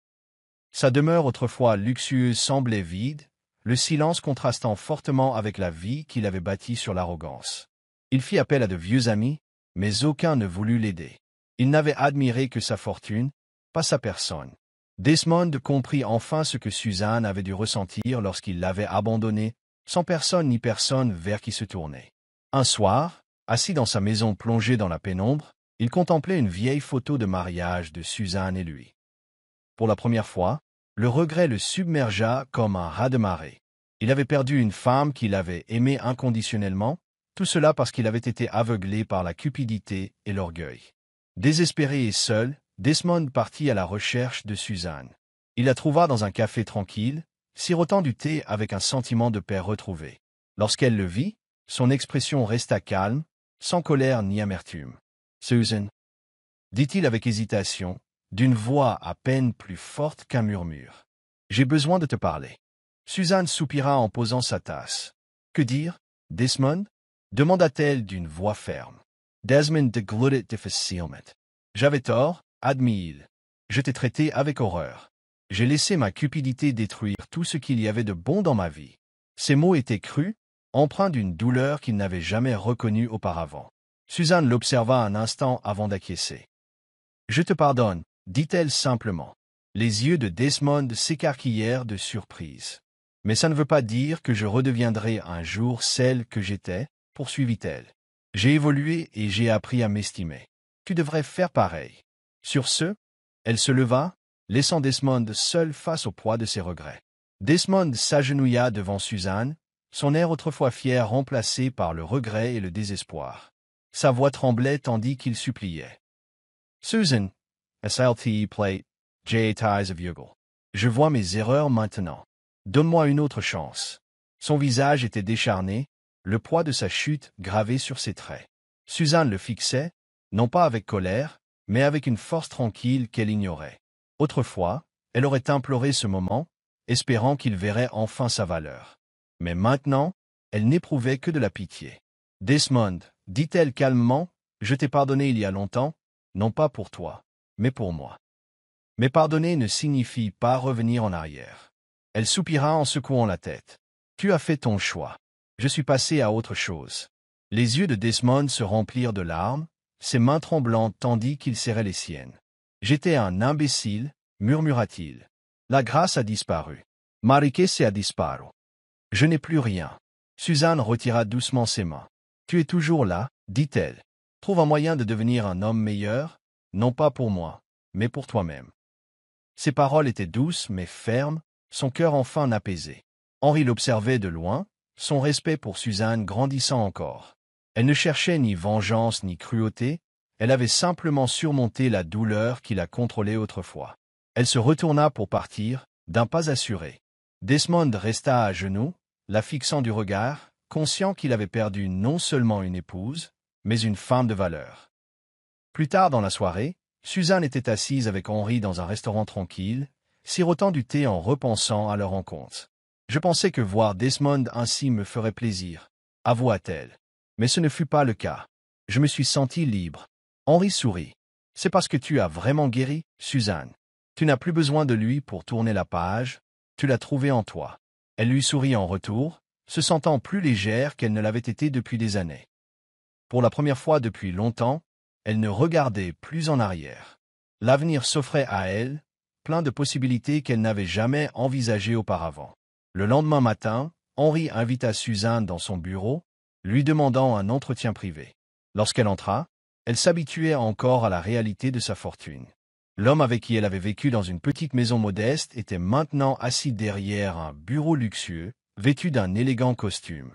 Sa demeure autrefois luxueuse semblait vide, le silence contrastant fortement avec la vie qu'il avait bâtie sur l'arrogance. Il fit appel à de vieux amis, mais aucun ne voulut l'aider. Il n'avait admiré que sa fortune, pas sa personne. Desmond comprit enfin ce que Suzanne avait dû ressentir lorsqu'il l'avait abandonnée, sans personne ni personne vers qui se tourner. Un soir, assis dans sa maison plongée dans la pénombre, il contemplait une vieille photo de mariage de Suzanne et lui. Pour la première fois, le regret le submergea comme un raz-de-marée. Il avait perdu une femme qu'il avait aimée inconditionnellement, tout cela parce qu'il avait été aveuglé par la cupidité et l'orgueil. Désespéré et seul, Desmond partit à la recherche de Suzanne. Il la trouva dans un café tranquille, sirotant du thé avec un sentiment de paix retrouvé. Lorsqu'elle le vit, son expression resta calme, sans colère ni amertume. « Susan » dit-il avec hésitation, d'une voix à peine plus forte qu'un murmure. « J'ai besoin de te parler. » Suzanne soupira en posant sa tasse. « Que dire, Desmond ?» demanda-t-elle d'une voix ferme. Desmond déglutit difficilement. « J'avais tort, admit-il. Je t'ai traité avec horreur. J'ai laissé ma cupidité détruire tout ce qu'il y avait de bon dans ma vie. » Ces mots étaient crus, empreints d'une douleur qu'il n'avait jamais reconnue auparavant. Suzanne l'observa un instant avant d'acquiescer. « Je te pardonne, » dit-elle simplement. Les yeux de Desmond s'écarquillèrent de surprise. « Mais ça ne veut pas dire que je redeviendrai un jour celle que j'étais, » poursuivit-elle. « J'ai évolué et j'ai appris à m'estimer. Tu devrais faire pareil. » Sur ce, elle se leva, laissant Desmond seul face au poids de ses regrets. Desmond s'agenouilla devant Suzanne, son air autrefois fier remplacé par le regret et le désespoir. Sa voix tremblait tandis qu'il suppliait. Susan, SLTE plate, J.Ties of Yugle. Je vois mes erreurs maintenant. Donne-moi une autre chance. Son visage était décharné, le poids de sa chute gravé sur ses traits. Suzanne le fixait, non pas avec colère, mais avec une force tranquille qu'elle ignorait. Autrefois, elle aurait imploré ce moment, espérant qu'il verrait enfin sa valeur. Mais maintenant, elle n'éprouvait que de la pitié. « Desmond, dit-elle calmement, je t'ai pardonné il y a longtemps, non pas pour toi, mais pour moi. Mais pardonner ne signifie pas revenir en arrière. » Elle soupira en secouant la tête. « Tu as fait ton choix. Je suis passé à autre chose. » Les yeux de Desmond se remplirent de larmes, ses mains tremblantes tandis qu'il serrait les siennes. « J'étais un imbécile, murmura-t-il. La grâce a disparu. Ma riqueza a disparu. Je n'ai plus rien. » Suzanne retira doucement ses mains. « Tu es toujours là, dit-elle. Trouve un moyen de devenir un homme meilleur, non pas pour moi, mais pour toi-même. » Ses paroles étaient douces mais fermes, son cœur enfin apaisé. Henri l'observait de loin, son respect pour Suzanne grandissant encore. Elle ne cherchait ni vengeance ni cruauté, elle avait simplement surmonté la douleur qui la contrôlait autrefois. Elle se retourna pour partir, d'un pas assuré. Desmond resta à genoux, la fixant du regard, conscient qu'il avait perdu non seulement une épouse, mais une femme de valeur. Plus tard dans la soirée, Suzanne était assise avec Henri dans un restaurant tranquille, sirotant du thé en repensant à leur rencontre. « Je pensais que voir Desmond ainsi me ferait plaisir, avoua-t-elle. Mais ce ne fut pas le cas. Je me suis sentie libre. » Henri sourit. « C'est parce que tu as vraiment guéri, Suzanne. Tu n'as plus besoin de lui pour tourner la page, tu l'as trouvé en toi. » Elle lui sourit en retour, se sentant plus légère qu'elle ne l'avait été depuis des années. Pour la première fois depuis longtemps, elle ne regardait plus en arrière. L'avenir s'offrait à elle, plein de possibilités qu'elle n'avait jamais envisagées auparavant. Le lendemain matin, Henri invita Suzanne dans son bureau, lui demandant un entretien privé. Lorsqu'elle entra, elle s'habituait encore à la réalité de sa fortune. L'homme avec qui elle avait vécu dans une petite maison modeste était maintenant assis derrière un bureau luxueux, vêtu d'un élégant costume.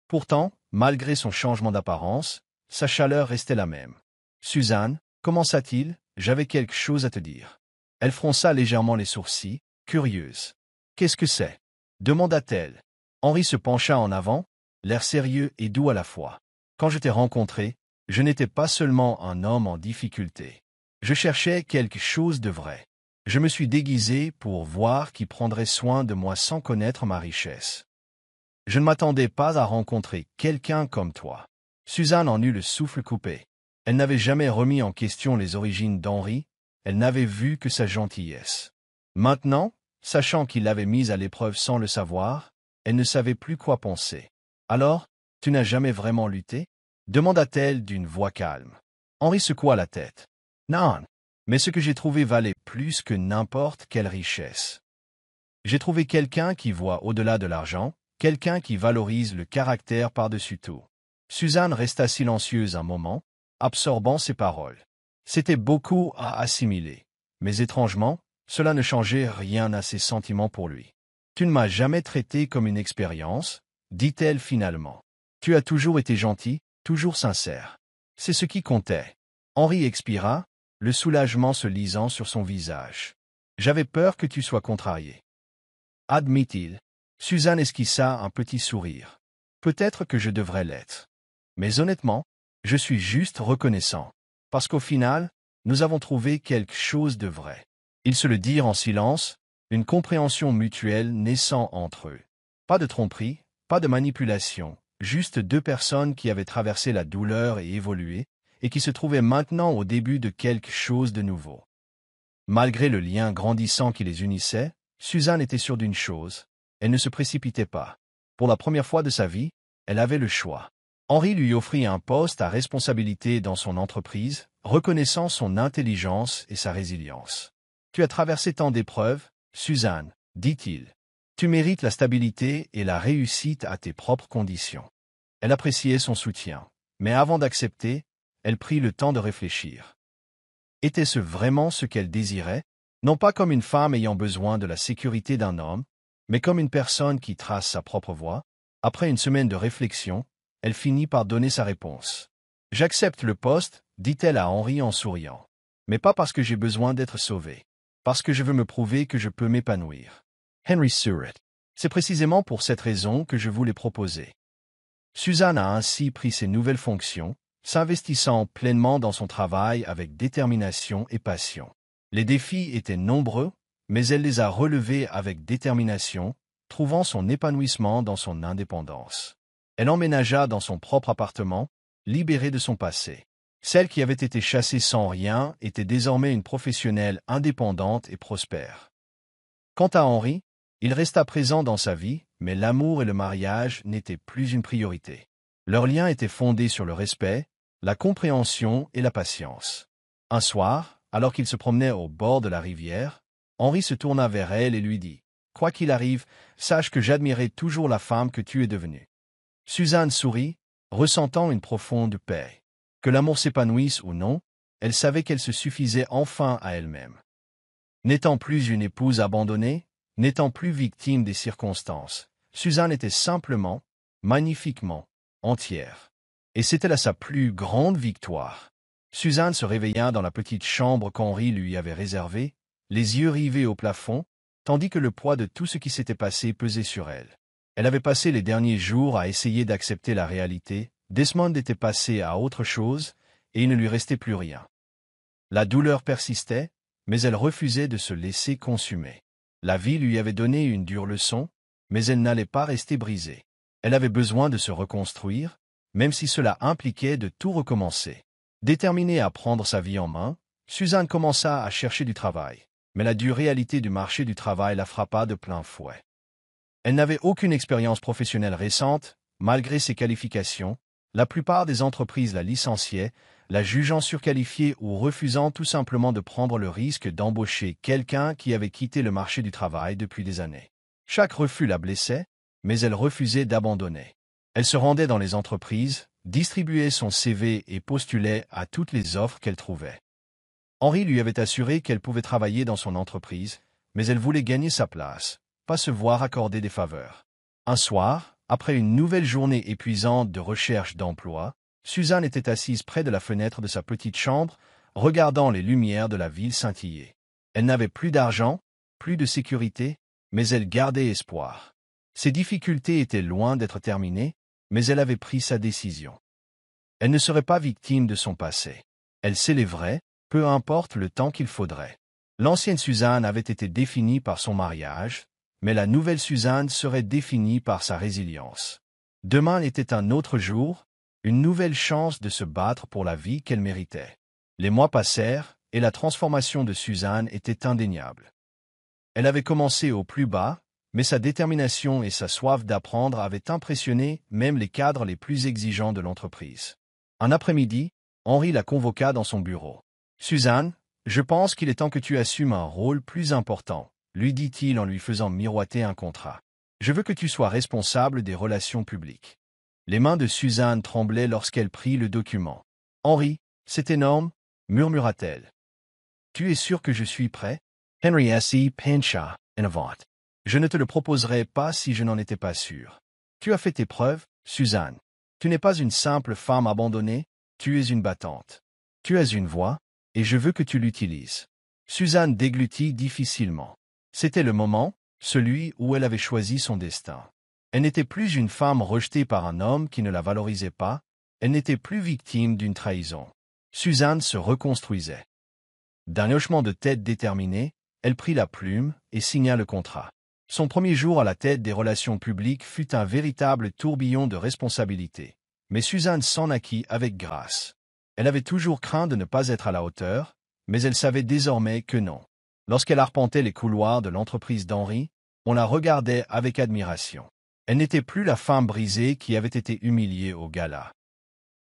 Pourtant, malgré son changement d'apparence, sa chaleur restait la même. « Suzanne, commença-t-il, j'avais quelque chose à te dire. » Elle fronça légèrement les sourcils, curieuse. « Qu'est-ce que c'est » demanda-t-elle. Henri se pencha en avant, l'air sérieux et doux à la fois. « Quand je t'ai rencontré, je n'étais pas seulement un homme en difficulté. Je cherchais quelque chose de vrai. Je me suis déguisé pour voir qui prendrait soin de moi sans connaître ma richesse. Je ne m'attendais pas à rencontrer quelqu'un comme toi. » Suzanne en eut le souffle coupé. Elle n'avait jamais remis en question les origines d'Henri, elle n'avait vu que sa gentillesse. Maintenant, sachant qu'il l'avait mise à l'épreuve sans le savoir, elle ne savait plus quoi penser. « Alors, tu n'as jamais vraiment lutté » demanda-t-elle d'une voix calme. Henri secoua la tête. « Non, mais ce que j'ai trouvé valait plus que n'importe quelle richesse. J'ai trouvé quelqu'un qui voit au-delà de l'argent, quelqu'un qui valorise le caractère par-dessus tout. » Suzanne resta silencieuse un moment, absorbant ses paroles. C'était beaucoup à assimiler, mais étrangement, cela ne changeait rien à ses sentiments pour lui. « Tu ne m'as jamais traité comme une expérience, » dit-elle finalement. « Tu as toujours été gentil, toujours sincère. C'est ce qui comptait. » Henri expira, le soulagement se lisant sur son visage. « J'avais peur que tu sois contrarié. » admit-il. Suzanne esquissa un petit sourire. « Peut-être que je devrais l'être. Mais honnêtement, je suis juste reconnaissant. Parce qu'au final, nous avons trouvé quelque chose de vrai. » Ils se le dirent en silence, une compréhension mutuelle naissant entre eux. Pas de tromperie, pas de manipulation, juste deux personnes qui avaient traversé la douleur et évolué, et qui se trouvaient maintenant au début de quelque chose de nouveau. Malgré le lien grandissant qui les unissait, Suzanne était sûre d'une chose, elle ne se précipitait pas. Pour la première fois de sa vie, elle avait le choix. Henri lui offrit un poste à responsabilité dans son entreprise, reconnaissant son intelligence et sa résilience. « Tu as traversé tant d'épreuves, Suzanne, dit-il. Tu mérites la stabilité et la réussite à tes propres conditions. » Elle appréciait son soutien, mais avant d'accepter, elle prit le temps de réfléchir. Était-ce vraiment ce qu'elle désirait? Non pas comme une femme ayant besoin de la sécurité d'un homme, mais comme une personne qui trace sa propre voie, Après une semaine de réflexion, elle finit par donner sa réponse. « J'accepte le poste, dit-elle à Henry en souriant. Mais pas parce que j'ai besoin d'être sauvée. Parce que je veux me prouver que je peux m'épanouir. » Henry Surratt. C'est précisément pour cette raison que je vous l'ai proposé. Suzanne a ainsi pris ses nouvelles fonctions, s'investissant pleinement dans son travail avec détermination et passion. Les défis étaient nombreux, mais elle les a relevés avec détermination, trouvant son épanouissement dans son indépendance. Elle emménagea dans son propre appartement, libérée de son passé. Celle qui avait été chassée sans rien était désormais une professionnelle indépendante et prospère. Quant à Henry, il resta présent dans sa vie, mais l'amour et le mariage n'étaient plus une priorité. Leur lien était fondé sur le respect, la compréhension et la patience. Un soir, alors qu'il se promenait au bord de la rivière, Henry se tourna vers elle et lui dit « Quoi qu'il arrive, sache que j'admirerai toujours la femme que tu es devenue. » Suzanne sourit, ressentant une profonde paix. Que l'amour s'épanouisse ou non, elle savait qu'elle se suffisait enfin à elle-même. N'étant plus une épouse abandonnée, n'étant plus victime des circonstances, Suzanne était simplement, magnifiquement, entière. Et c'était là sa plus grande victoire. Suzanne se réveilla dans la petite chambre qu'Henry lui avait réservée, les yeux rivés au plafond, tandis que le poids de tout ce qui s'était passé pesait sur elle. Elle avait passé les derniers jours à essayer d'accepter la réalité, Desmond était passé à autre chose, et il ne lui restait plus rien. La douleur persistait, mais elle refusait de se laisser consumer. La vie lui avait donné une dure leçon, mais elle n'allait pas rester brisée. Elle avait besoin de se reconstruire, même si cela impliquait de tout recommencer. Déterminée à prendre sa vie en main, Suzanne commença à chercher du travail, mais la dure réalité du marché du travail la frappa de plein fouet. Elle n'avait aucune expérience professionnelle récente, malgré ses qualifications. La plupart des entreprises la licenciaient, la jugeant surqualifiée ou refusant tout simplement de prendre le risque d'embaucher quelqu'un qui avait quitté le marché du travail depuis des années. Chaque refus la blessait, mais elle refusait d'abandonner. Elle se rendait dans les entreprises, distribuait son CV et postulait à toutes les offres qu'elle trouvait. Henry lui avait assuré qu'elle pouvait travailler dans son entreprise, mais elle voulait gagner sa place, pas se voir accorder des faveurs. Un soir, après une nouvelle journée épuisante de recherche d'emploi, Suzanne était assise près de la fenêtre de sa petite chambre, regardant les lumières de la ville scintiller. Elle n'avait plus d'argent, plus de sécurité, mais elle gardait espoir. Ses difficultés étaient loin d'être terminées, mais elle avait pris sa décision. Elle ne serait pas victime de son passé. Elle s'élèverait, peu importe le temps qu'il faudrait. L'ancienne Suzanne avait été définie par son mariage, mais la nouvelle Suzanne serait définie par sa résilience. Demain était un autre jour, une nouvelle chance de se battre pour la vie qu'elle méritait. Les mois passèrent, et la transformation de Suzanne était indéniable. Elle avait commencé au plus bas, mais sa détermination et sa soif d'apprendre avaient impressionné même les cadres les plus exigeants de l'entreprise. Un après-midi, Henry la convoqua dans son bureau. « Suzanne, je pense qu'il est temps que tu assumes un rôle plus important, » lui dit-il en lui faisant miroiter un contrat. « Je veux que tu sois responsable des relations publiques. » Les mains de Suzanne tremblaient lorsqu'elle prit le document. « Henry, c'est énorme, » murmura-t-elle. « Tu es sûr que je suis prêt? » Henry S.E. pencha en avant. « Je ne te le proposerai pas si je n'en étais pas sûr. Tu as fait tes preuves, Suzanne. Tu n'es pas une simple femme abandonnée, tu es une battante. Tu as une voix, et je veux que tu l'utilises. » Suzanne déglutit difficilement. C'était le moment, celui où elle avait choisi son destin. Elle n'était plus une femme rejetée par un homme qui ne la valorisait pas, elle n'était plus victime d'une trahison. Suzanne se reconstruisait. D'un hochement de tête déterminé, elle prit la plume et signa le contrat. Son premier jour à la tête des relations publiques fut un véritable tourbillon de responsabilités. Mais Suzanne s'en acquit avec grâce. Elle avait toujours craint de ne pas être à la hauteur, mais elle savait désormais que non. Lorsqu'elle arpentait les couloirs de l'entreprise d'Henry, on la regardait avec admiration. Elle n'était plus la femme brisée qui avait été humiliée au gala.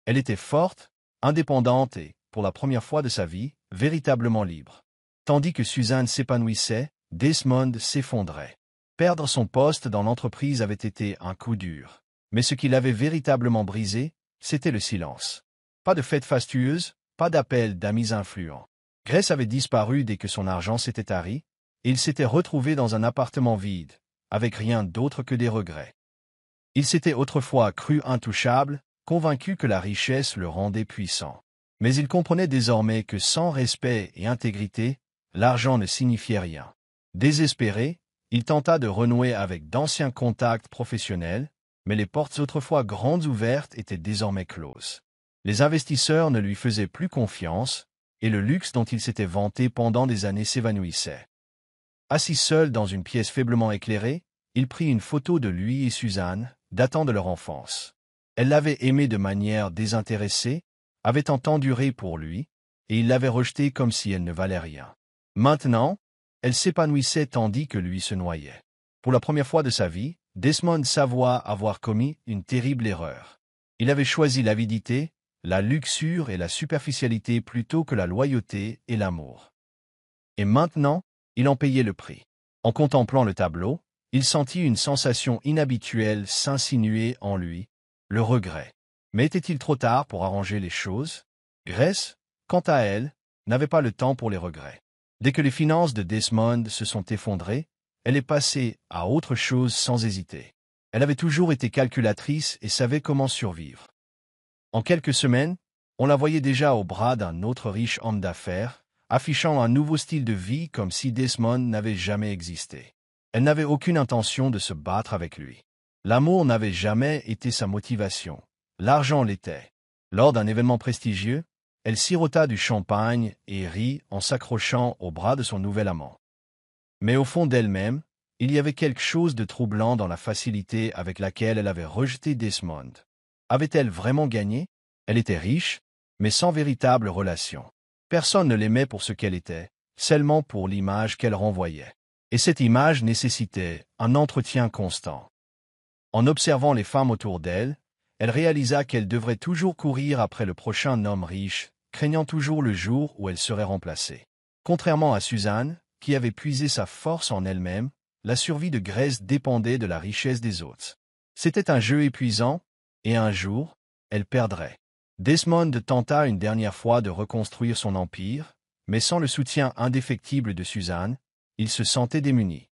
Elle était forte, indépendante et, pour la première fois de sa vie, véritablement libre. Tandis que Suzanne s'épanouissait, Desmond s'effondrait. Perdre son poste dans l'entreprise avait été un coup dur. Mais ce qui l'avait véritablement brisé, c'était le silence. Pas de fête fastueuse, pas d'appel d'amis influents. Grace avait disparu dès que son argent s'était tari, et il s'était retrouvé dans un appartement vide, avec rien d'autre que des regrets. Il s'était autrefois cru intouchable, convaincu que la richesse le rendait puissant. Mais il comprenait désormais que sans respect et intégrité, l'argent ne signifiait rien. Désespéré, il tenta de renouer avec d'anciens contacts professionnels, mais les portes autrefois grandes ouvertes étaient désormais closes. Les investisseurs ne lui faisaient plus confiance, et le luxe dont il s'était vanté pendant des années s'évanouissait. Assis seul dans une pièce faiblement éclairée, il prit une photo de lui et Suzanne, datant de leur enfance. Elle l'avait aimé de manière désintéressée, avait tant enduré pour lui, et il l'avait rejetée comme si elle ne valait rien. Maintenant, elle s'épanouissait tandis que lui se noyait. Pour la première fois de sa vie, Desmond s'avoua avoir commis une terrible erreur. Il avait choisi l'avidité, la luxure et la superficialité plutôt que la loyauté et l'amour. Et maintenant, il en payait le prix. En contemplant le tableau, il sentit une sensation inhabituelle s'insinuer en lui, le regret. Mais était-il trop tard pour arranger les choses? Grace, quant à elle, n'avait pas le temps pour les regrets. Dès que les finances de Desmond se sont effondrées, elle est passée à autre chose sans hésiter. Elle avait toujours été calculatrice et savait comment survivre. En quelques semaines, on la voyait déjà au bras d'un autre riche homme d'affaires, affichant un nouveau style de vie comme si Desmond n'avait jamais existé. Elle n'avait aucune intention de se battre avec lui. L'amour n'avait jamais été sa motivation. L'argent l'était. Lors d'un événement prestigieux, elle sirota du champagne et rit en s'accrochant au bras de son nouvel amant. Mais au fond d'elle-même, il y avait quelque chose de troublant dans la facilité avec laquelle elle avait rejeté Desmond. Avait-elle vraiment gagné? Elle était riche, mais sans véritable relation. Personne ne l'aimait pour ce qu'elle était, seulement pour l'image qu'elle renvoyait. Et cette image nécessitait un entretien constant. En observant les femmes autour d'elle, elle réalisa qu'elle devrait toujours courir après le prochain homme riche, craignant toujours le jour où elle serait remplacée. Contrairement à Suzanne, qui avait puisé sa force en elle-même, la survie de Grace dépendait de la richesse des autres. C'était un jeu épuisant, et un jour, elle perdrait. Desmond tenta une dernière fois de reconstruire son empire, mais sans le soutien indéfectible de Suzanne, il se sentait démuni.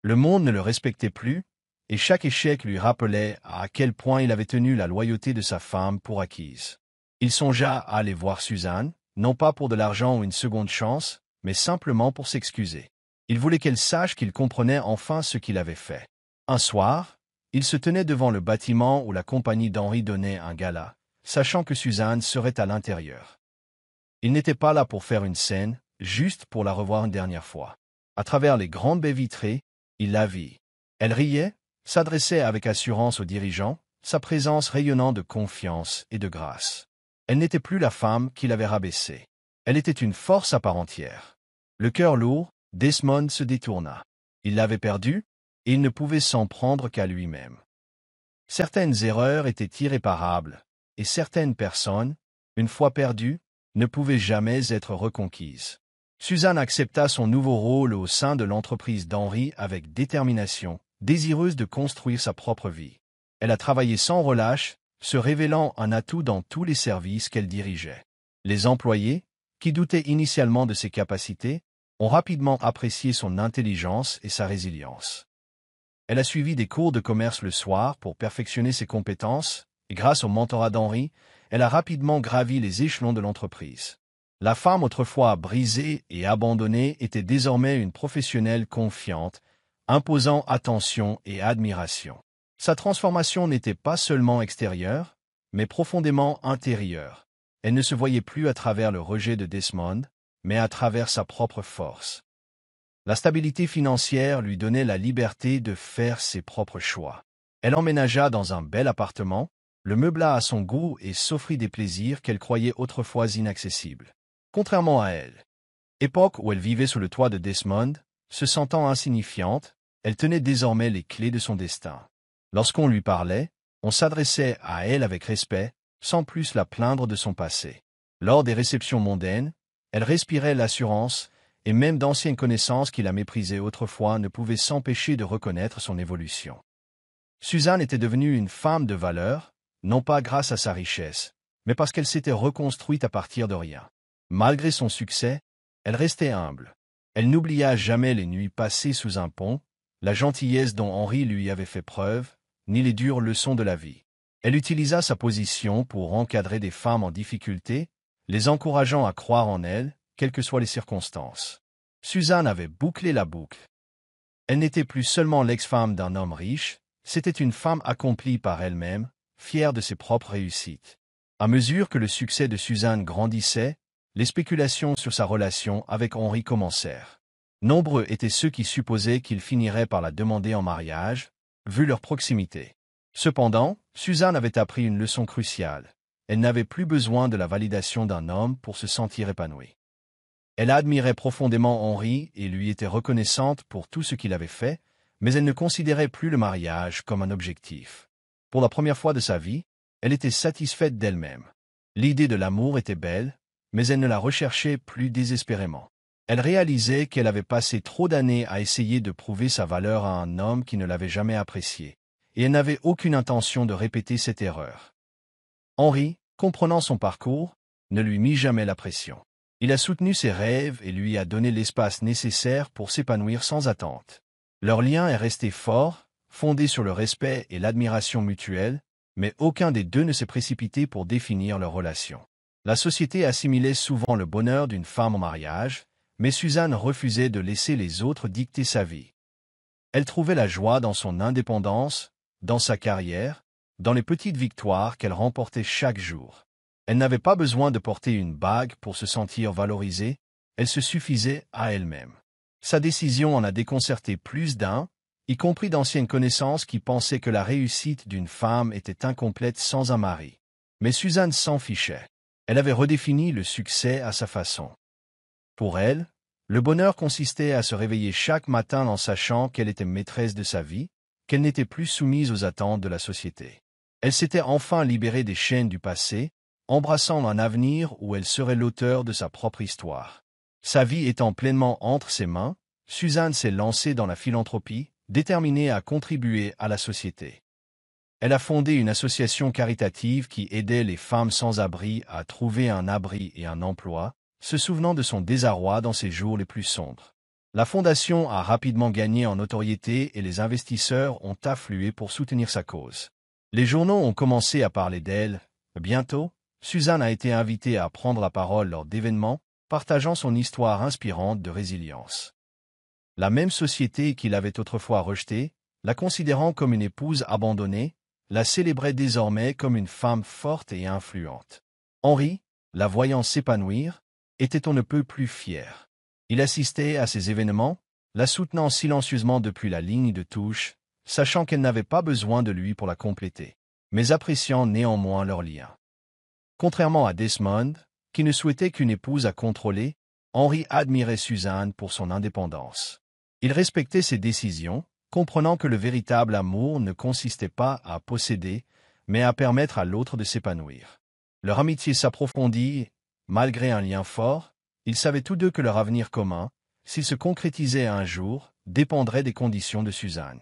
Le monde ne le respectait plus, et chaque échec lui rappelait à quel point il avait tenu la loyauté de sa femme pour acquise. Il songea à aller voir Suzanne, non pas pour de l'argent ou une seconde chance, mais simplement pour s'excuser. Il voulait qu'elle sache qu'il comprenait enfin ce qu'il avait fait. Un soir, il se tenait devant le bâtiment où la compagnie d'Henri donnait un gala, sachant que Suzanne serait à l'intérieur. Il n'était pas là pour faire une scène, juste pour la revoir une dernière fois. À travers les grandes baies vitrées, il la vit. Elle riait, s'adressait avec assurance aux dirigeants, sa présence rayonnant de confiance et de grâce. Elle n'était plus la femme qu'il avait rabaissée. Elle était une force à part entière. Le cœur lourd, Desmond se détourna. Il l'avait perdue, et il ne pouvait s'en prendre qu'à lui-même. Certaines erreurs étaient irréparables, et certaines personnes, une fois perdues, ne pouvaient jamais être reconquises. Suzanne accepta son nouveau rôle au sein de l'entreprise d'Henri avec détermination, désireuse de construire sa propre vie. Elle a travaillé sans relâche, se révélant un atout dans tous les services qu'elle dirigeait. Les employés, qui doutaient initialement de ses capacités, ont rapidement apprécié son intelligence et sa résilience. Elle a suivi des cours de commerce le soir pour perfectionner ses compétences, et grâce au mentorat d'Henri, elle a rapidement gravi les échelons de l'entreprise. La femme autrefois brisée et abandonnée était désormais une professionnelle confiante, imposant attention et admiration. Sa transformation n'était pas seulement extérieure, mais profondément intérieure. Elle ne se voyait plus à travers le rejet de Desmond, mais à travers sa propre force. La stabilité financière lui donnait la liberté de faire ses propres choix. Elle emménagea dans un bel appartement, le meubla à son goût et s'offrit des plaisirs qu'elle croyait autrefois inaccessibles. Contrairement à elle, époque où elle vivait sous le toit de Desmond, se sentant insignifiante, elle tenait désormais les clés de son destin. Lorsqu'on lui parlait, on s'adressait à elle avec respect, sans plus la plaindre de son passé. Lors des réceptions mondaines, elle respirait l'assurance, et même d'anciennes connaissances qui la méprisaient autrefois ne pouvaient s'empêcher de reconnaître son évolution. Suzanne était devenue une femme de valeur, non pas grâce à sa richesse, mais parce qu'elle s'était reconstruite à partir de rien. Malgré son succès, elle restait humble. Elle n'oublia jamais les nuits passées sous un pont, la gentillesse dont Henri lui avait fait preuve, ni les dures leçons de la vie. Elle utilisa sa position pour encadrer des femmes en difficulté, les encourageant à croire en elles, quelles que soient les circonstances. Suzanne avait bouclé la boucle. Elle n'était plus seulement l'ex-femme d'un homme riche, c'était une femme accomplie par elle-même, fière de ses propres réussites. À mesure que le succès de Suzanne grandissait, les spéculations sur sa relation avec Henri commencèrent. Nombreux étaient ceux qui supposaient qu'il finirait par la demander en mariage, vu leur proximité. Cependant, Suzanne avait appris une leçon cruciale. Elle n'avait plus besoin de la validation d'un homme pour se sentir épanouie. Elle admirait profondément Henri et lui était reconnaissante pour tout ce qu'il avait fait, mais elle ne considérait plus le mariage comme un objectif. Pour la première fois de sa vie, elle était satisfaite d'elle-même. L'idée de l'amour était belle, mais elle ne la recherchait plus désespérément. Elle réalisait qu'elle avait passé trop d'années à essayer de prouver sa valeur à un homme qui ne l'avait jamais appréciée, et elle n'avait aucune intention de répéter cette erreur. Henri, comprenant son parcours, ne lui mit jamais la pression. Il a soutenu ses rêves et lui a donné l'espace nécessaire pour s'épanouir sans attente. Leur lien est resté fort, fondé sur le respect et l'admiration mutuelle, mais aucun des deux ne s'est précipité pour définir leur relation. La société assimilait souvent le bonheur d'une femme au mariage, mais Suzanne refusait de laisser les autres dicter sa vie. Elle trouvait la joie dans son indépendance, dans sa carrière, dans les petites victoires qu'elle remportait chaque jour. Elle n'avait pas besoin de porter une bague pour se sentir valorisée, elle se suffisait à elle-même. Sa décision en a déconcerté plus d'un, y compris d'anciennes connaissances qui pensaient que la réussite d'une femme était incomplète sans un mari. Mais Suzanne s'en fichait. Elle avait redéfini le succès à sa façon. Pour elle, le bonheur consistait à se réveiller chaque matin en sachant qu'elle était maîtresse de sa vie, qu'elle n'était plus soumise aux attentes de la société. Elle s'était enfin libérée des chaînes du passé, embrassant un avenir où elle serait l'auteur de sa propre histoire. Sa vie étant pleinement entre ses mains, Suzanne s'est lancée dans la philanthropie, déterminée à contribuer à la société. Elle a fondé une association caritative qui aidait les femmes sans abri à trouver un abri et un emploi, se souvenant de son désarroi dans ses jours les plus sombres. La fondation a rapidement gagné en notoriété et les investisseurs ont afflué pour soutenir sa cause. Les journaux ont commencé à parler d'elle. Bientôt, Suzanne a été invitée à prendre la parole lors d'événements, partageant son histoire inspirante de résilience. La même société qui l'avait autrefois rejetée, la considérant comme une épouse abandonnée, la célébrait désormais comme une femme forte et influente. Henri, la voyant s'épanouir, était on ne peut plus fier. Il assistait à ces événements, la soutenant silencieusement depuis la ligne de touche, sachant qu'elle n'avait pas besoin de lui pour la compléter, mais appréciant néanmoins leur lien. Contrairement à Desmond, qui ne souhaitait qu'une épouse à contrôler, Henri admirait Suzanne pour son indépendance. Il respectait ses décisions, comprenant que le véritable amour ne consistait pas à posséder, mais à permettre à l'autre de s'épanouir. Leur amitié s'approfondit, malgré un lien fort, ils savaient tous deux que leur avenir commun, s'il se concrétisait un jour, dépendrait des conditions de Suzanne.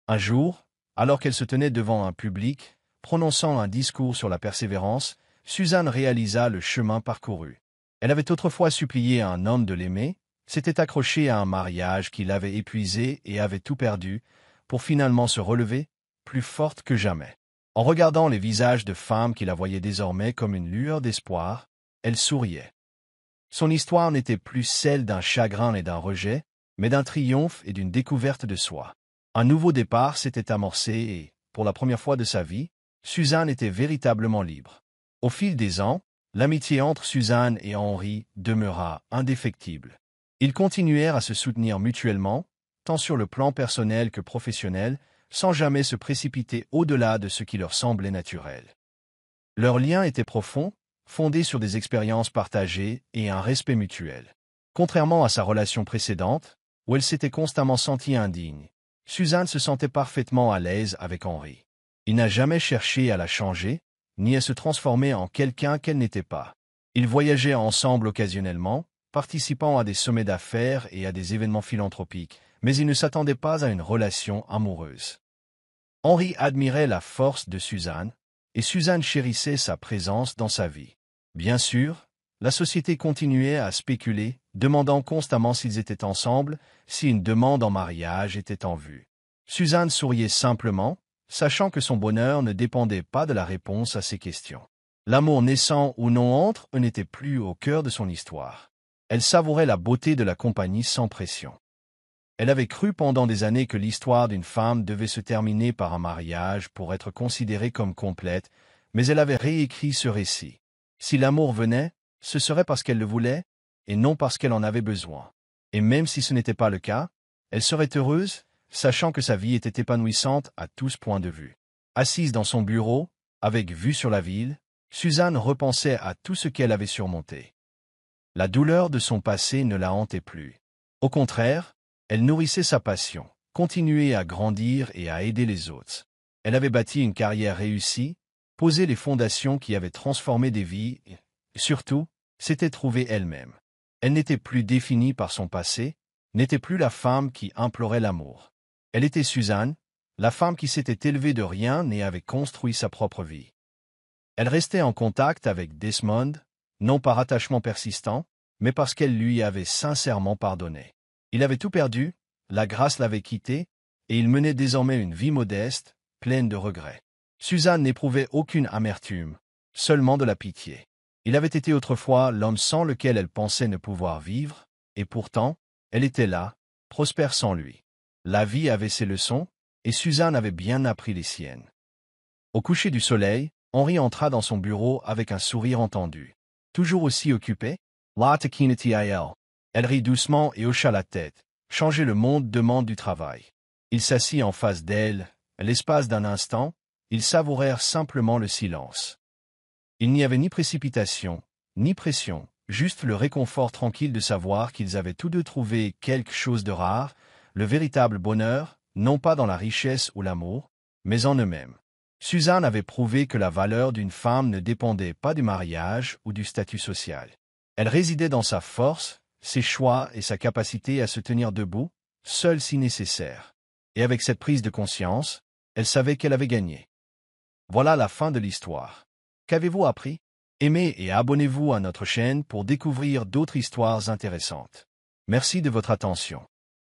Un jour, alors qu'elle se tenait devant un public, prononçant un discours sur la persévérance, Suzanne réalisa le chemin parcouru. Elle avait autrefois supplié à un homme de l'aimer, s'était accrochée à un mariage qui l'avait épuisée et avait tout perdu, pour finalement se relever, plus forte que jamais. En regardant les visages de femmes qui la voyaient désormais comme une lueur d'espoir, elle souriait. Son histoire n'était plus celle d'un chagrin et d'un rejet, mais d'un triomphe et d'une découverte de soi. Un nouveau départ s'était amorcé et, pour la première fois de sa vie, Suzanne était véritablement libre. Au fil des ans, l'amitié entre Suzanne et Henri demeura indéfectible. Ils continuèrent à se soutenir mutuellement, tant sur le plan personnel que professionnel, sans jamais se précipiter au-delà de ce qui leur semblait naturel. Leur lien était profond, fondé sur des expériences partagées et un respect mutuel. Contrairement à sa relation précédente, où elle s'était constamment sentie indigne, Suzanne se sentait parfaitement à l'aise avec Henri. Il n'a jamais cherché à la changer, ni à se transformer en quelqu'un qu'elle n'était pas. Ils voyageaient ensemble occasionnellement, participant à des sommets d'affaires et à des événements philanthropiques, mais ils ne s'attendaient pas à une relation amoureuse. Henri admirait la force de Suzanne, et Suzanne chérissait sa présence dans sa vie. Bien sûr, la société continuait à spéculer, demandant constamment s'ils étaient ensemble, si une demande en mariage était en vue. Suzanne souriait simplement, sachant que son bonheur ne dépendait pas de la réponse à ses questions. L'amour naissant ou non entre eux n'était plus au cœur de son histoire. Elle savourait la beauté de la compagnie sans pression. Elle avait cru pendant des années que l'histoire d'une femme devait se terminer par un mariage pour être considérée comme complète, mais elle avait réécrit ce récit. Si l'amour venait, ce serait parce qu'elle le voulait, et non parce qu'elle en avait besoin. Et même si ce n'était pas le cas, elle serait heureuse, sachant que sa vie était épanouissante à tous points de vue. Assise dans son bureau, avec vue sur la ville, Suzanne repensait à tout ce qu'elle avait surmonté. La douleur de son passé ne la hantait plus. Au contraire, elle nourrissait sa passion, continuait à grandir et à aider les autres. Elle avait bâti une carrière réussie, posé les fondations qui avaient transformé des vies et, surtout, s'était trouvée elle-même. Elle n'était plus définie par son passé, n'était plus la femme qui implorait l'amour. Elle était Suzanne, la femme qui s'était élevée de rien et avait construit sa propre vie. Elle restait en contact avec Desmond, non par attachement persistant, mais parce qu'elle lui avait sincèrement pardonné. Il avait tout perdu, la grâce l'avait quitté, et il menait désormais une vie modeste, pleine de regrets. Suzanne n'éprouvait aucune amertume, seulement de la pitié. Il avait été autrefois l'homme sans lequel elle pensait ne pouvoir vivre, et pourtant, elle était là, prospère sans lui. La vie avait ses leçons, et Suzanne avait bien appris les siennes. Au coucher du soleil, Henri entra dans son bureau avec un sourire entendu. Toujours aussi occupé, la taquinity à elle. Elle rit doucement et hocha la tête. Changer le monde demande du travail. Il s'assit en face d'elle. L'espace d'un instant, ils savourèrent simplement le silence. Il n'y avait ni précipitation, ni pression, juste le réconfort tranquille de savoir qu'ils avaient tous deux trouvé quelque chose de rare, le véritable bonheur, non pas dans la richesse ou l'amour, mais en eux-mêmes. Suzanne avait prouvé que la valeur d'une femme ne dépendait pas du mariage ou du statut social. Elle résidait dans sa force, ses choix et sa capacité à se tenir debout, seule si nécessaire. Et avec cette prise de conscience, elle savait qu'elle avait gagné. Voilà la fin de l'histoire. Qu'avez-vous appris? Aimez et abonnez-vous à notre chaîne pour découvrir d'autres histoires intéressantes. Merci de votre attention.